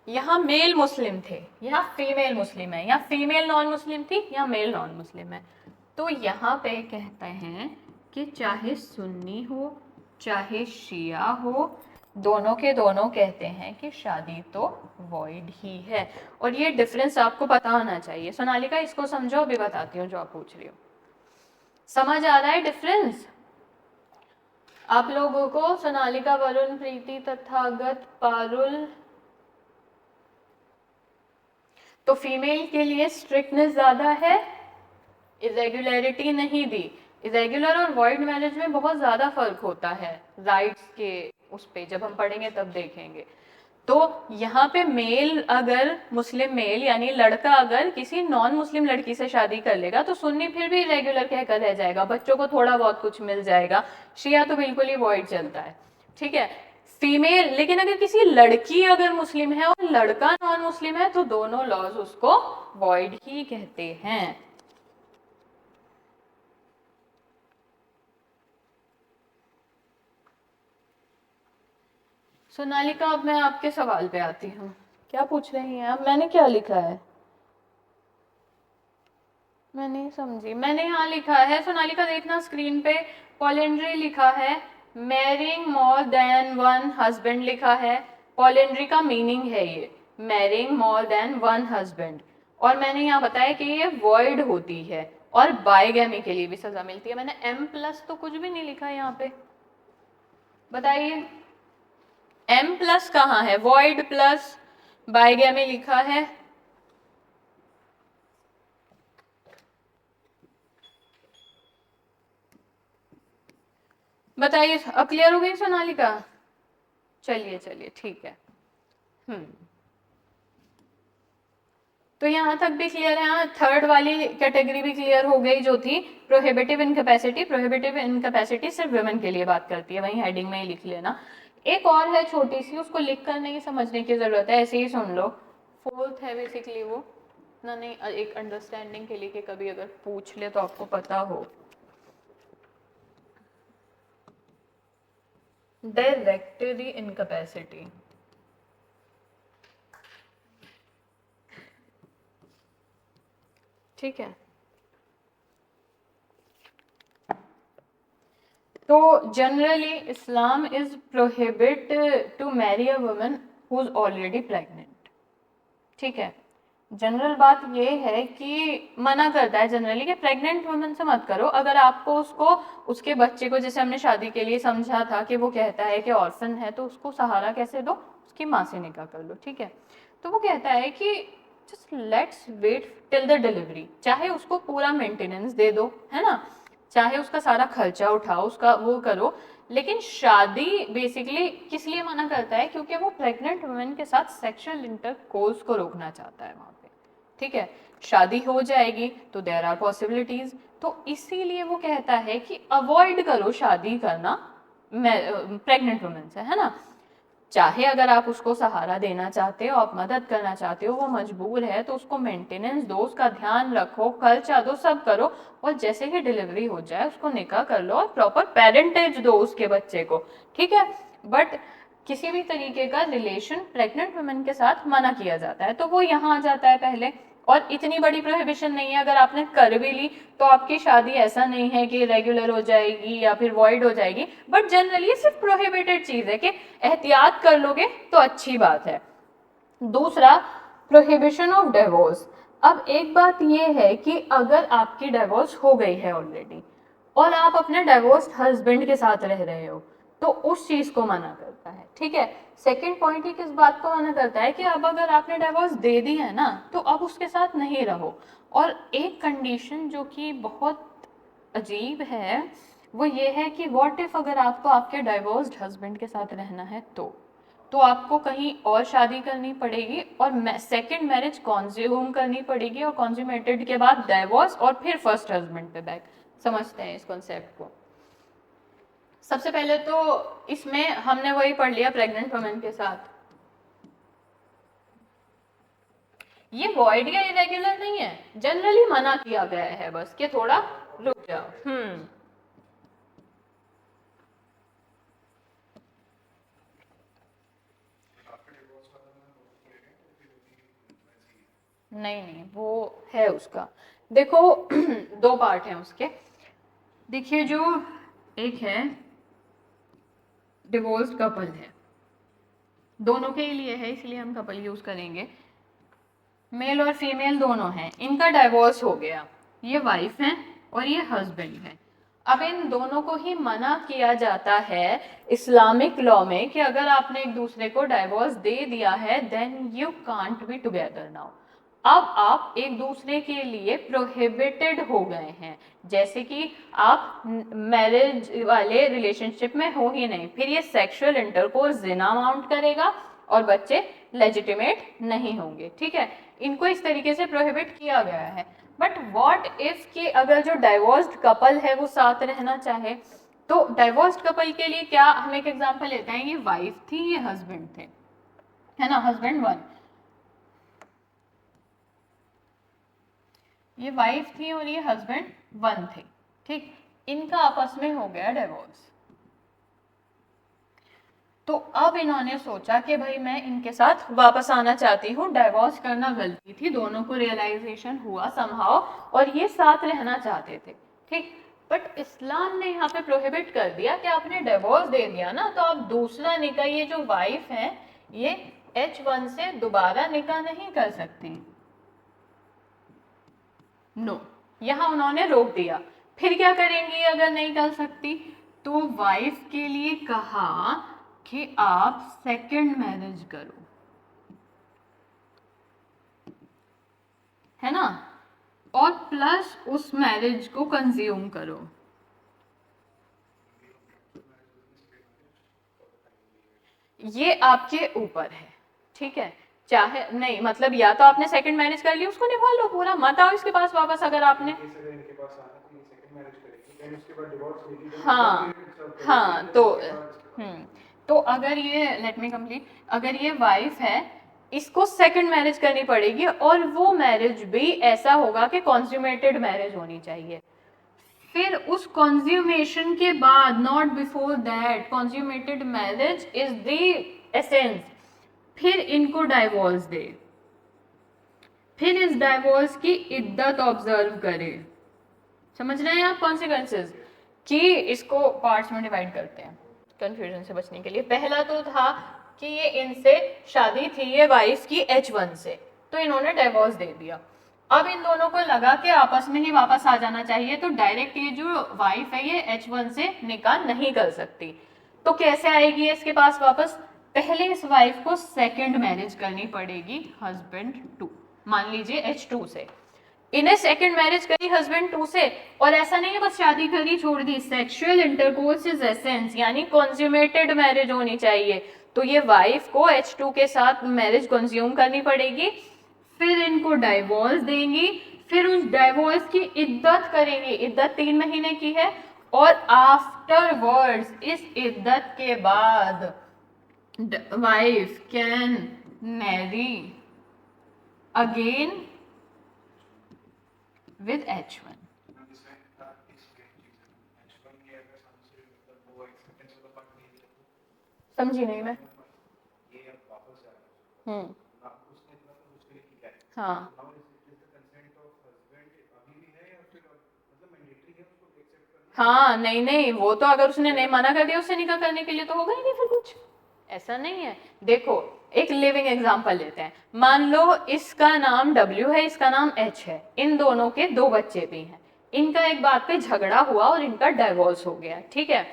यहाँ मेल मुस्लिम थे, यहाँ फीमेल मुस्लिम है, यहाँ फीमेल नॉन मुस्लिम थी, यहाँ मेल नॉन मुस्लिम है। तो यहाँ पे कहते हैं कि चाहे सुन्नी हो चाहे शिया हो, दोनों के दोनों कहते हैं कि शादी तो वॉइड ही है। और ये डिफरेंस आपको पता होना चाहिए। सोनालिका इसको समझो, अभी बताती हूँ जो आप पूछ रही हो। समझ आ रहा है डिफरेंस आप लोगों को? सोनालिका, वरुण, प्रीति, तथागत, पारुल। तो फीमेल के लिए स्ट्रिक्टनेस ज्यादा है, इरेगुलरिटी नहीं दी। इरेगुलर और वॉइड मैरिज में बहुत ज्यादा फर्क होता है राइट्स के उस पे, जब हम पढ़ेंगे तब देखेंगे। तो यहाँ पे मेल, अगर मुस्लिम मेल यानी लड़का अगर किसी नॉन मुस्लिम लड़की से शादी कर लेगा तो सुन्नी फिर भी रेगुलर कहकर रह जाएगा, बच्चों को थोड़ा बहुत कुछ मिल जाएगा। शिया तो बिल्कुल ही वॉइड चलता है, ठीक है। फीमेल, लेकिन अगर किसी लड़की अगर मुस्लिम है और लड़का नॉन मुस्लिम है तो दोनों लॉज उसको वॉइड ही कहते हैं। सोनालिका, अब मैं आपके सवाल पे आती हूँ। क्या पूछ रही हैं आप? मैंने क्या लिखा है? मैं नहीं समझी। मैंने यहाँ लिखा है, सोनालिका देखना स्क्रीन पे, पॉलिंड्री लिखा है, marrying more than one husband लिखा है। पॉलिंड्री का मीनिंग है ये marrying more than one husband. और मैंने यहाँ बताया कि ये वॉइड होती है और बाइगैमी के लिए भी सजा मिलती है। मैंने M प्लस तो कुछ भी नहीं लिखा यहाँ पे, बताइए M प्लस कहाँ है? वॉइड प्लस बाइगैमी लिखा है। बताइए, अब क्लियर हो गई सोनालिका? चलिए चलिए ठीक है। तो यहाँ तक भी क्लियर है। हाँ, थर्ड वाली कैटेगरी भी क्लियर हो गई जो थी प्रोहिबिटिव इनकैपेसिटी। प्रोहिबिटिव इनकैपेसिटी सिर्फ वुमेन के लिए बात करती है, वहीं हेडिंग में ही लिख लेना। एक और है छोटी सी, उसको लिख कर नहीं समझने की जरूरत है, ऐसे ही सुन लो। फोर्थ है बेसिकली वो ना, नहीं एक अंडरस्टैंडिंग के लिए कि कभी अगर पूछ ले तो आपको पता हो। डायरेक्टरी इनकैपेसिटी, ठीक है। तो generally Islam is prohibit to marry a woman who is already pregnant, ठीक है। जनरल बात ये है कि मना करता है जनरली कि प्रेग्नेंट वुमन से मत करो। अगर आपको उसको, उसके बच्चे को, जैसे हमने शादी के लिए समझा था कि वो कहता है कि ऑर्फन है तो उसको सहारा कैसे दो, उसकी माँ से निकाह कर लो, ठीक है। तो वो कहता है कि just let's wait till the delivery, चाहे उसको पूरा मेंटेनेंस दे दो, है ना, चाहे उसका सारा खर्चा उठाओ, उसका वो करो, लेकिन शादी बेसिकली किस लिए मना करता है? क्योंकि वो प्रेग्नेंट वुमेन के साथ सेक्सुअल इंटरकोर्स को रोकना चाहता है वहां पे, ठीक है। शादी हो जाएगी तो देयर आर पॉसिबिलिटीज, तो इसीलिए वो कहता है कि अवॉइड करो शादी करना प्रेग्नेंट वुमेन से, है ना। चाहे अगर आप उसको सहारा देना चाहते हो, आप मदद करना चाहते हो, वो मजबूर है तो उसको मेंटेनेंस दो, उसका ध्यान रखो, खर्चा दो, सब करो, और जैसे ही डिलीवरी हो जाए उसको निकाह कर लो और प्रॉपर पेरेंटेज दो उसके बच्चे को, ठीक है। बट किसी भी तरीके का रिलेशन प्रेग्नेंट वुमेन के साथ मना किया जाता है, तो वो यहाँ आ जाता है पहले। और इतनी बड़ी प्रोहिबिशन नहीं है, अगर आपने कर भी ली तो आपकी शादी ऐसा नहीं है कि रेगुलर हो जाएगी या फिर वॉइड हो जाएगी, बट जनरली सिर्फ प्रोहिबिटेड चीज है कि एहतियात कर लोगे तो अच्छी बात है। दूसरा, प्रोहिबिशन ऑफ डिवोर्स। अब एक बात यह है कि अगर आपकी डिवोर्स हो गई है ऑलरेडी और आप अपने डिवोर्स्ड हस्बैंड के साथ रह रहे हो तो उस चीज को मना करता है, ठीक है। सेकंड पॉइंट ही किस बात को मना करता है कि अब अगर आपने डिवोर्स दे दी है ना तो अब उसके साथ नहीं रहो। और एक कंडीशन जो कि बहुत अजीब है वो ये है कि व्हाट इफ अगर आपको आपके डाइवोर्स्ड हस्बैंड के साथ रहना है तो आपको कहीं और शादी करनी पड़ेगी और सेकंड मैरिज कॉन्ज्यूम करनी पड़ेगी और कॉन्ज्यूमेटेड के बाद डाइवोर्स और फिर फर्स्ट हस्बैंड पे बैक। समझते हैं इस कॉन्सेप्ट को? सबसे पहले तो इसमें हमने वही पढ़ लिया प्रेग्नेंट वुमेन के साथ, ये वॉइड या इरेगुलर नहीं है, जनरली मना किया गया है बस कि थोड़ा रुक जाओ। नहीं नहीं, वो है उसका, देखो दो पार्ट हैं उसके। देखिए, जो एक है डिवोर्स्ड कपल है, दोनों के लिए है इसलिए हम कपल यूज करेंगे। मेल और फीमेल दोनों हैं, इनका डाइवोर्स हो गया, ये वाइफ है और ये हस्बैंड है। अब इन दोनों को ही मना किया जाता है इस्लामिक लॉ में कि अगर आपने एक दूसरे को डाइवोर्स दे दिया है then you can't be together now. अब आप एक दूसरे के लिए प्रोहिबिटेड हो गए हैं, जैसे कि आप मैरिज वाले रिलेशनशिप में हो ही नहीं, फिर ये सेक्सुअल इंटरकोर्स जिना अमाउंट करेगा और बच्चे लेजिटिमेट नहीं होंगे, ठीक है। इनको इस तरीके से प्रोहिबिट किया गया है। बट व्हाट इफ कि अगर जो डाइवोर्स्ड कपल है वो साथ रहना चाहे, तो डाइवोर्स्ड कपल के लिए क्या, हम एक एग्जांपल लेते हैं, ये वाइफ थी ये हस्बैंड थे, है ना, हस्बैंड वन, ये वाइफ थी और ये हस्बैंड वन थे, ठीक। इनका आपस में हो गया डिवोर्स। तो अब इन्होंने सोचा कि भाई मैं इनके साथ वापस आना चाहती हूँ, डाइवोर्स करना गलती थी, दोनों को रियलाइजेशन हुआ समहाउ और ये साथ रहना चाहते थे, ठीक। बट इस्लाम ने यहाँ पे प्रोहिबिट कर दिया कि आपने डिवोर्स दे दिया ना, तो आप दूसरा निकाह, ये जो वाइफ है ये H1 से दोबारा निकाह नहीं कर सकती, नो, यहाँ उन्होंने रोक दिया। फिर क्या करेंगी अगर नहीं कर सकती, तो वाइफ के लिए कहा कि आप सेकंड मैरिज करो, है ना, और प्लस उस मैरिज को कंज्यूम करो। ये आपके ऊपर है, ठीक है, चाहे नहीं, मतलब या तो आपने सेकंड मैरिज कर ली, उसको निभा लो पूरा, मत आओ इसके पास वापस, अगर आपने, हाँ हाँ, तो अगर ये, लेट मी कंप्लीट, अगर ये वाइफ है इसको सेकंड मैरिज करनी पड़ेगी और वो मैरिज भी ऐसा होगा कि कॉन्ज्यूमेटेड मैरिज होनी चाहिए। फिर उस कॉन्ज्यूमेशन के बाद, not before that, consummated marriage is the essence, फिर इनको डाइवोर्स दे, फिर इस डाइवोर्स की इद्दत ऑब्जर्व करे। समझ रहे हैं आप कॉन्सिक्वेंसेस, कि इसको पार्ट्स में डिवाइड करते हैं कंफ्यूजन से बचने के लिए। पहला तो था कि ये इनसे शादी थी ये वाइफ की H1 से, तो इन्होंने डाइवोर्स दे दिया। अब इन दोनों को लगा कि आपस में ही वापस आ जाना चाहिए, तो डायरेक्ट ये जो वाइफ है ये H1 से निकाह नहीं कर सकती। तो कैसे आएगी इसके पास वापस, पहले इस वाइफ को सेकंड मैरिज करनी पड़ेगी हस्बैंड 2, मान लीजिए H2 से, इन्हें सेकंड मैरिज करी हस्बैंड 2 से, और ऐसा नहीं है बस शादी करी छोड़ दी, सेक्सुअल इंटरकोर्स इज एसेंस, यानी कंज्यूमेटेड मैरिज होनी चाहिए। तो ये वाइफ को H2 के साथ मैरिज कंज्यूम करनी पड़ेगी, फिर इनको डाइवोर्स देंगी, फिर उस डाइवोर्स की इद्दत करेंगे, इद्दत 3 महीने की है, और आफ्टरवर्ड्स इस इद्दत के बाद wife can marry again with H1। समझी नहीं मैं, हाँ हाँ, नहीं नहीं, वो तो अगर उसने नहीं मना कर दिया उससे निकाह करने के लिए तो होगा ही नहीं फिर कुछ, ऐसा नहीं है। देखो एक लिविंग एग्जांपल लेते हैं, मान लो इसका नाम W है, इसका नाम H है, इन दोनों के 2 बच्चे भी हैं, इनका एक बात पे झगड़ा हुआ और इनका डाइवोर्स हो गया, ठीक है,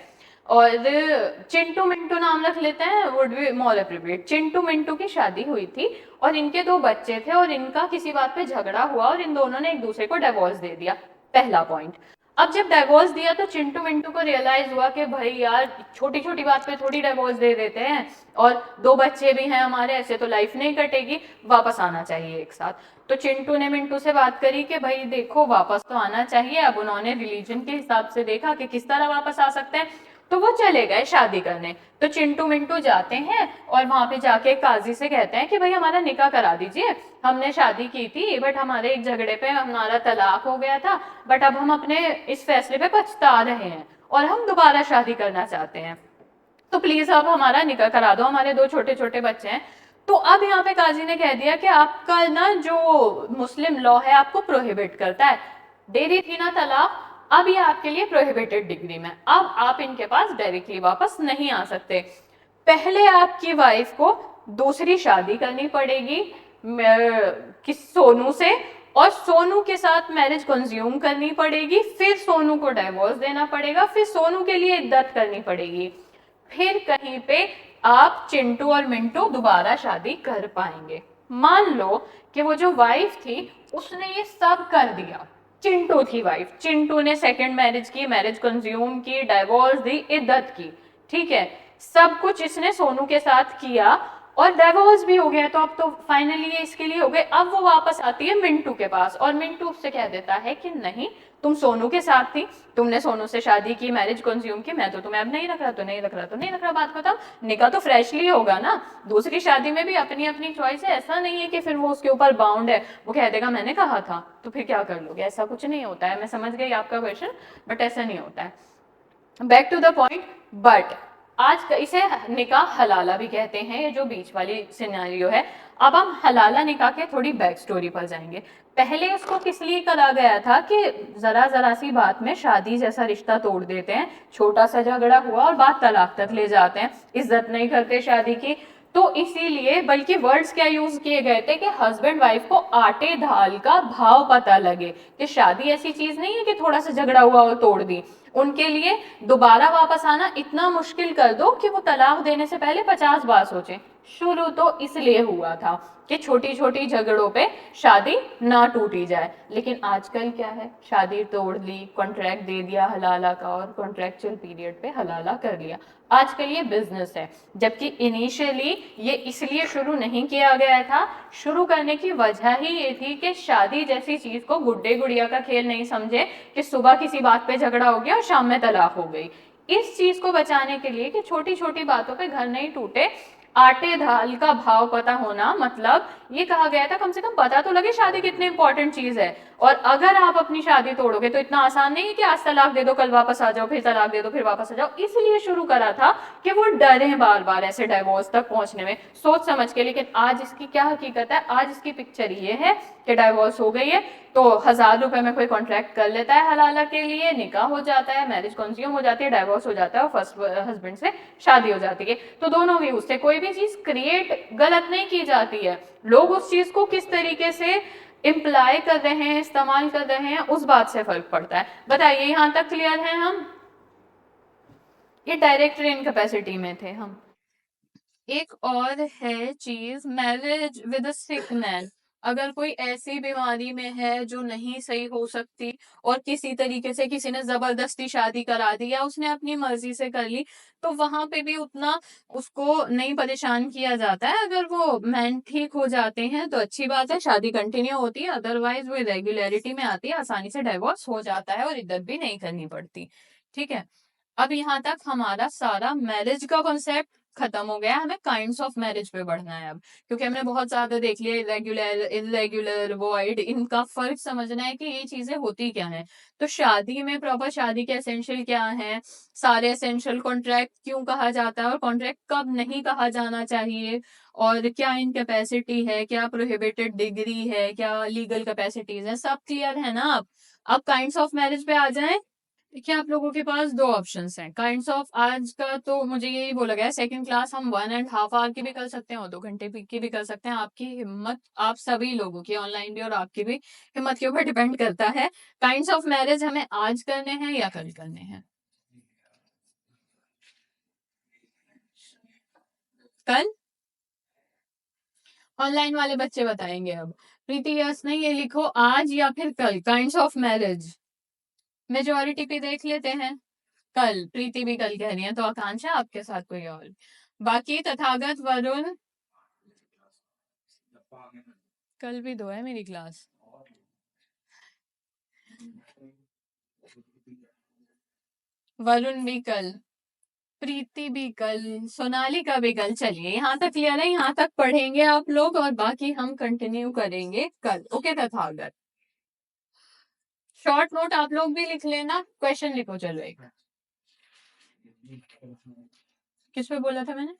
और चिंटू मिंटू नाम रख लेते हैं, would be more appropriate. Chintu Mintu की शादी हुई थी और इनके 2 बच्चे थे और इनका किसी बात पे झगड़ा हुआ और इन दोनों ने एक दूसरे को डाइवोर्स दे दिया, पहला पॉइंट। अब जब डाइवोर्स दिया तो चिंटू मिंटू को रियलाइज हुआ कि भाई यार छोटी छोटी बात पे थोड़ी डाइवोर्स दे देते हैं, और 2 बच्चे भी हैं हमारे, ऐसे तो लाइफ नहीं कटेगी, वापस आना चाहिए एक साथ। तो चिंटू ने मिंटू से बात करी कि भाई देखो वापस तो आना चाहिए। अब उन्होंने रिलीजन के हिसाब से देखा कि किस तरह वापस आ सकते हैं, तो वो चले गए शादी करने। तो चिंटू मिंटू जाते हैं और वहां पे जाके काजी से कहते हैं कि भाई हमारा निकाह करा दीजिए, हमने शादी की थी बट हमारे एक झगड़े पे हमारा तलाक हो गया था, बट अब हम अपने इस फैसले पे पछता रहे हैं और हम दोबारा शादी करना चाहते हैं, तो प्लीज आप हमारा निकाह करा दो, हमारे 2 छोटे छोटे बच्चे हैं। तो अब यहाँ पे काजी ने कह दिया कि आपका ना जो मुस्लिम लॉ है आपको प्रोहिबिट करता है, दे दी थी ना तलाक, अब ये आपके लिए प्रोहिबिटेड डिग्री में, अब आप इनके पास डायरेक्टली वापस नहीं आ सकते। पहले आपकी वाइफ को दूसरी शादी करनी पड़ेगी किस सोनू से, और सोनू के साथ मैरिज कंज्यूम करनी पड़ेगी, फिर सोनू को डिवोर्स देना पड़ेगा, फिर सोनू के लिए इद्दत करनी पड़ेगी, फिर कहीं पे आप चिंटू और मिंटू दोबारा शादी कर पाएंगे। मान लो कि वो जो वाइफ थी उसने ये सब कर दिया, चिंटू थी वाइफ, चिंटू ने सेकंड मैरिज की, मैरिज कंज्यूम की, डाइवोर्स दी, इद्दत की, ठीक है, सब कुछ इसने सोनू के साथ किया और डाइवोर्स भी हो गया, तो अब तो फाइनली ये इसके लिए हो गए। अब वो वापस आती है मिंटू के पास और मिंटू उससे कह देता है कि नहीं, तुम सोनू के साथ थी, तुमने सोनू से शादी की, मैरिज कंज्यूम की, मैं तो तुम्हें अब नहीं रख रहा, तो नहीं रख रहा, तो नहीं रख रहा, बात खत्म, निकाह तो फ्रेशली होगा ना। दूसरी शादी में भी अपनी अपनी चॉइस है, ऐसा नहीं है कि फिर वो उसके ऊपर बाउंड है, वो कह देगा मैंने कहा था, तो फिर क्या कर लोगे, ऐसा कुछ नहीं होता है। मैं समझ गई आपका क्वेश्चन, बट ऐसा नहीं होता है। Back to the point, but आज इसे निकाह हलाला भी कहते हैं, ये जो बीच वाली सिनेरियो है। अब हम हलाला निकाह के थोड़ी बैक स्टोरी पर जाएंगे। पहले इसको किस लिए करा गया था कि जरा जरा सी बात में शादी जैसा रिश्ता तोड़ देते हैं, छोटा सा झगड़ा हुआ और बात तलाक तक ले जाते हैं, इज्जत नहीं करते शादी की, तो इसीलिए बल्कि वर्ड्स क्या यूज किए गए थे कि हस्बैंड वाइफ को आटे दाल का भाव पता लगे, कि शादी ऐसी चीज नहीं है कि थोड़ा सा झगड़ा हुआ और तोड़ दी, उनके लिए दोबारा वापस आना इतना मुश्किल कर दो कि वो तलाक देने से पहले 50 बार सोचें। शुरू तो इसलिए हुआ था कि छोटी छोटी झगड़ों पे शादी ना टूटी जाए, लेकिन आजकल क्या है, शादी तोड़ ली, कॉन्ट्रैक्ट दे दिया हलाला का और कॉन्ट्रैक्चुअल पीरियड पे हलाला कर लिया। आजकल ये बिजनेस है, जबकि इनिशियली ये इसलिए शुरू नहीं किया गया था। शुरू करने की वजह ही ये थी कि शादी जैसी चीज को गुड्डे गुड़िया का खेल नहीं समझे कि सुबह किसी बात पे झगड़ा हो गया और शाम में तलाक हो गई। इस चीज को बचाने के लिए कि छोटी छोटी बातों पे घर नहीं टूटे, आटे दाल का भाव पता होना, मतलब ये कहा गया था कम से कम पता तो लगे शादी कितनी इंपॉर्टेंट चीज है। और अगर आप अपनी शादी तोड़ोगे तो इतना आसान नहीं है कि आज तलाक दे दो कल वापस आ जाओ, फिर तलाक दे दो फिर वापस आ जाओ। इसलिए शुरू करा था कि वो डरे बार बार ऐसे डाइवोर्स तक पहुंचने में, सोच समझ के। लेकिन आज इसकी क्या हकीकत है, आज इसकी पिक्चर ये है कि डाइवोर्स हो गई है तो 1000 रुपए में कोई कॉन्ट्रैक्ट कर लेता है हलाला के लिए, निकाह हो जाता है, मैरिज कंज्यूम हो जाती है, डाइवोर्स हो जाता है और फर्स्ट हस्बैंड से शादी हो जाती है। तो दोनों व्यूज से कोई भी चीज क्रिएट गलत नहीं की जाती है, लोग उस चीज को किस तरीके से इम्प्लाई कर रहे हैं, इस्तेमाल कर रहे हैं, उस बात से फर्क पड़ता है। बताइए यहां तक क्लियर है हम? ये डायरेक्ट इनकैपेसिटी में थे हम। एक और है चीज, marriage with a sick man. अगर कोई ऐसी बीमारी में है जो नहीं सही हो सकती और किसी तरीके से किसी ने जबरदस्ती शादी करा दी या उसने अपनी मर्जी से कर ली, तो वहां पे भी उतना उसको नहीं परेशान किया जाता है। अगर वो मैन ठीक हो जाते हैं तो अच्छी बात है, शादी कंटिन्यू होती है, अदरवाइज वो रेगुलरिटी में आती है, आसानी से डाइवोर्स हो जाता है और इद्दत भी नहीं करनी पड़ती। ठीक है, अब यहाँ तक हमारा सारा मैरिज का कॉन्सेप्ट खत्म हो गया, हमें काइंड्स ऑफ मैरिज पे बढ़ना है अब, क्योंकि हमने बहुत ज्यादा देख लिया इरेगुलर इरेगुलर वॉइड, इनका फर्क समझना है कि ये चीजें होती क्या हैं। तो शादी में प्रॉपर शादी के एसेंशियल क्या है, सारे एसेंशियल, कॉन्ट्रैक्ट क्यों कहा जाता है और कॉन्ट्रैक्ट कब नहीं कहा जाना चाहिए, और क्या इनकैपेसिटी है, क्या प्रोहिबिटेड डिग्री है, क्या लीगल कैपेसिटीज है, सब क्लियर है ना? अब काइंड्स ऑफ मैरिज पे आ जाएं। देखिए आप लोगों के पास दो ऑप्शंस हैं काइंड्स ऑफ। आज का तो मुझे यही बोला गया है, सेकंड क्लास हम 1.5 आवर की भी कर सकते हैं और 2 घंटे की भी कर सकते हैं, आपकी हिम्मत, आप सभी लोगों की, ऑनलाइन भी और आपकी भी हिम्मत के ऊपर डिपेंड करता है। काइंड्स ऑफ मैरिज हमें आज करने हैं या कल करने हैं? कल। ऑनलाइन वाले बच्चे बताएंगे अब। प्रीति यस नहीं, ये लिखो आज या फिर कल, काइंड्स ऑफ मैरिज। मेजोरिटी पे देख लेते हैं। कल, प्रीति भी कल कह रही है, तो आकांक्षा आपके साथ कोई और, बाकी तथागत, वरुण, कल भी दो है मेरी क्लास। वरुण भी कल, प्रीति भी कल, सोनाली का भी कल। चलिए यहाँ तक क्लियर है, यहाँ तक पढ़ेंगे आप लोग और बाकी हम कंटिन्यू करेंगे कल। ओके तथागत, शॉर्ट नोट आप लोग भी लिख लेना, क्वेश्चन लिखो। चलो एक, किस पे बोला था मैंने?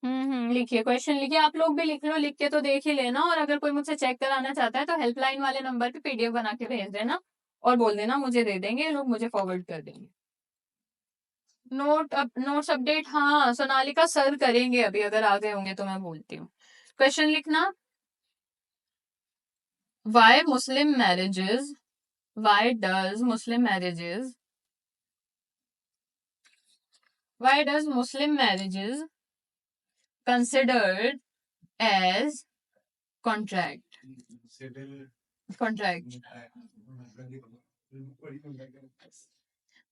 हम्म लिखिए, क्वेश्चन लिखिए, आप लोग भी लिख लो, लिख के तो देख ही लेना, और अगर कोई मुझसे चेक कराना चाहता है तो हेल्पलाइन वाले नंबर पे पीडीएफ बना के भेज देना और बोल देना मुझे दे देंगे, लोग मुझे फॉरवर्ड कर देंगे। नोट्स अपडेट, हाँ सोनालिका सर करेंगे अभी, अगर आ गए होंगे तो मैं बोलती हूँ। क्वेश्चन लिखना, why Muslim marriages, why does Muslim marriages, why does Muslim marriages considered as contract, contract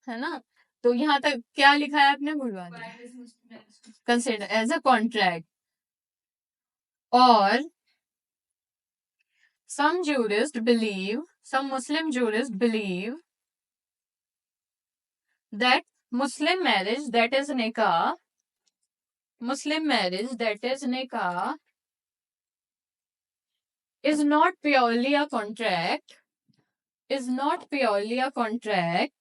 है ना। तो यहाँ तक क्या लिखा है आपने, भूलवा दिया, कंसिडर एज अ कॉन्ट्रैक्ट। और some jurists believe, some Muslim jurists believe that Muslim marriage, that is nikah, Muslim marriage, that is nikah, is not purely a contract, is not purely a contract,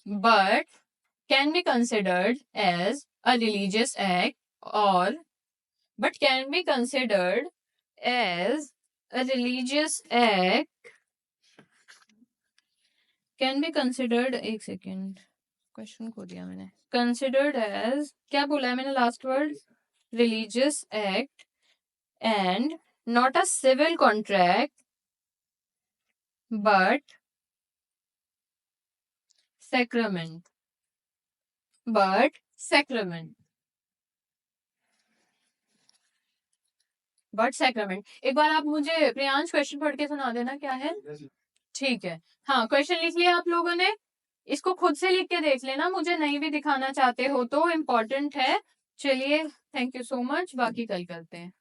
but can be considered as a religious act, or but can be considered as a religious act, can be considered, एक second question खो दिया मैंने, considered as, क्या बोला है मैंने last word, religious act and not a civil contract but sacrament, but sacrament, but sacrament। एक बार आप मुझे प्रियांश क्वेश्चन पढ़ के सुना देना क्या है। ठीक है, हाँ क्वेश्चन लिख लिया आप लोगों ने, इसको खुद से लिख के देख लेना, मुझे नहीं भी दिखाना चाहते हो तो, इम्पोर्टेंट है। चलिए, थैंक यू सो मच, बाकी कल करते हैं।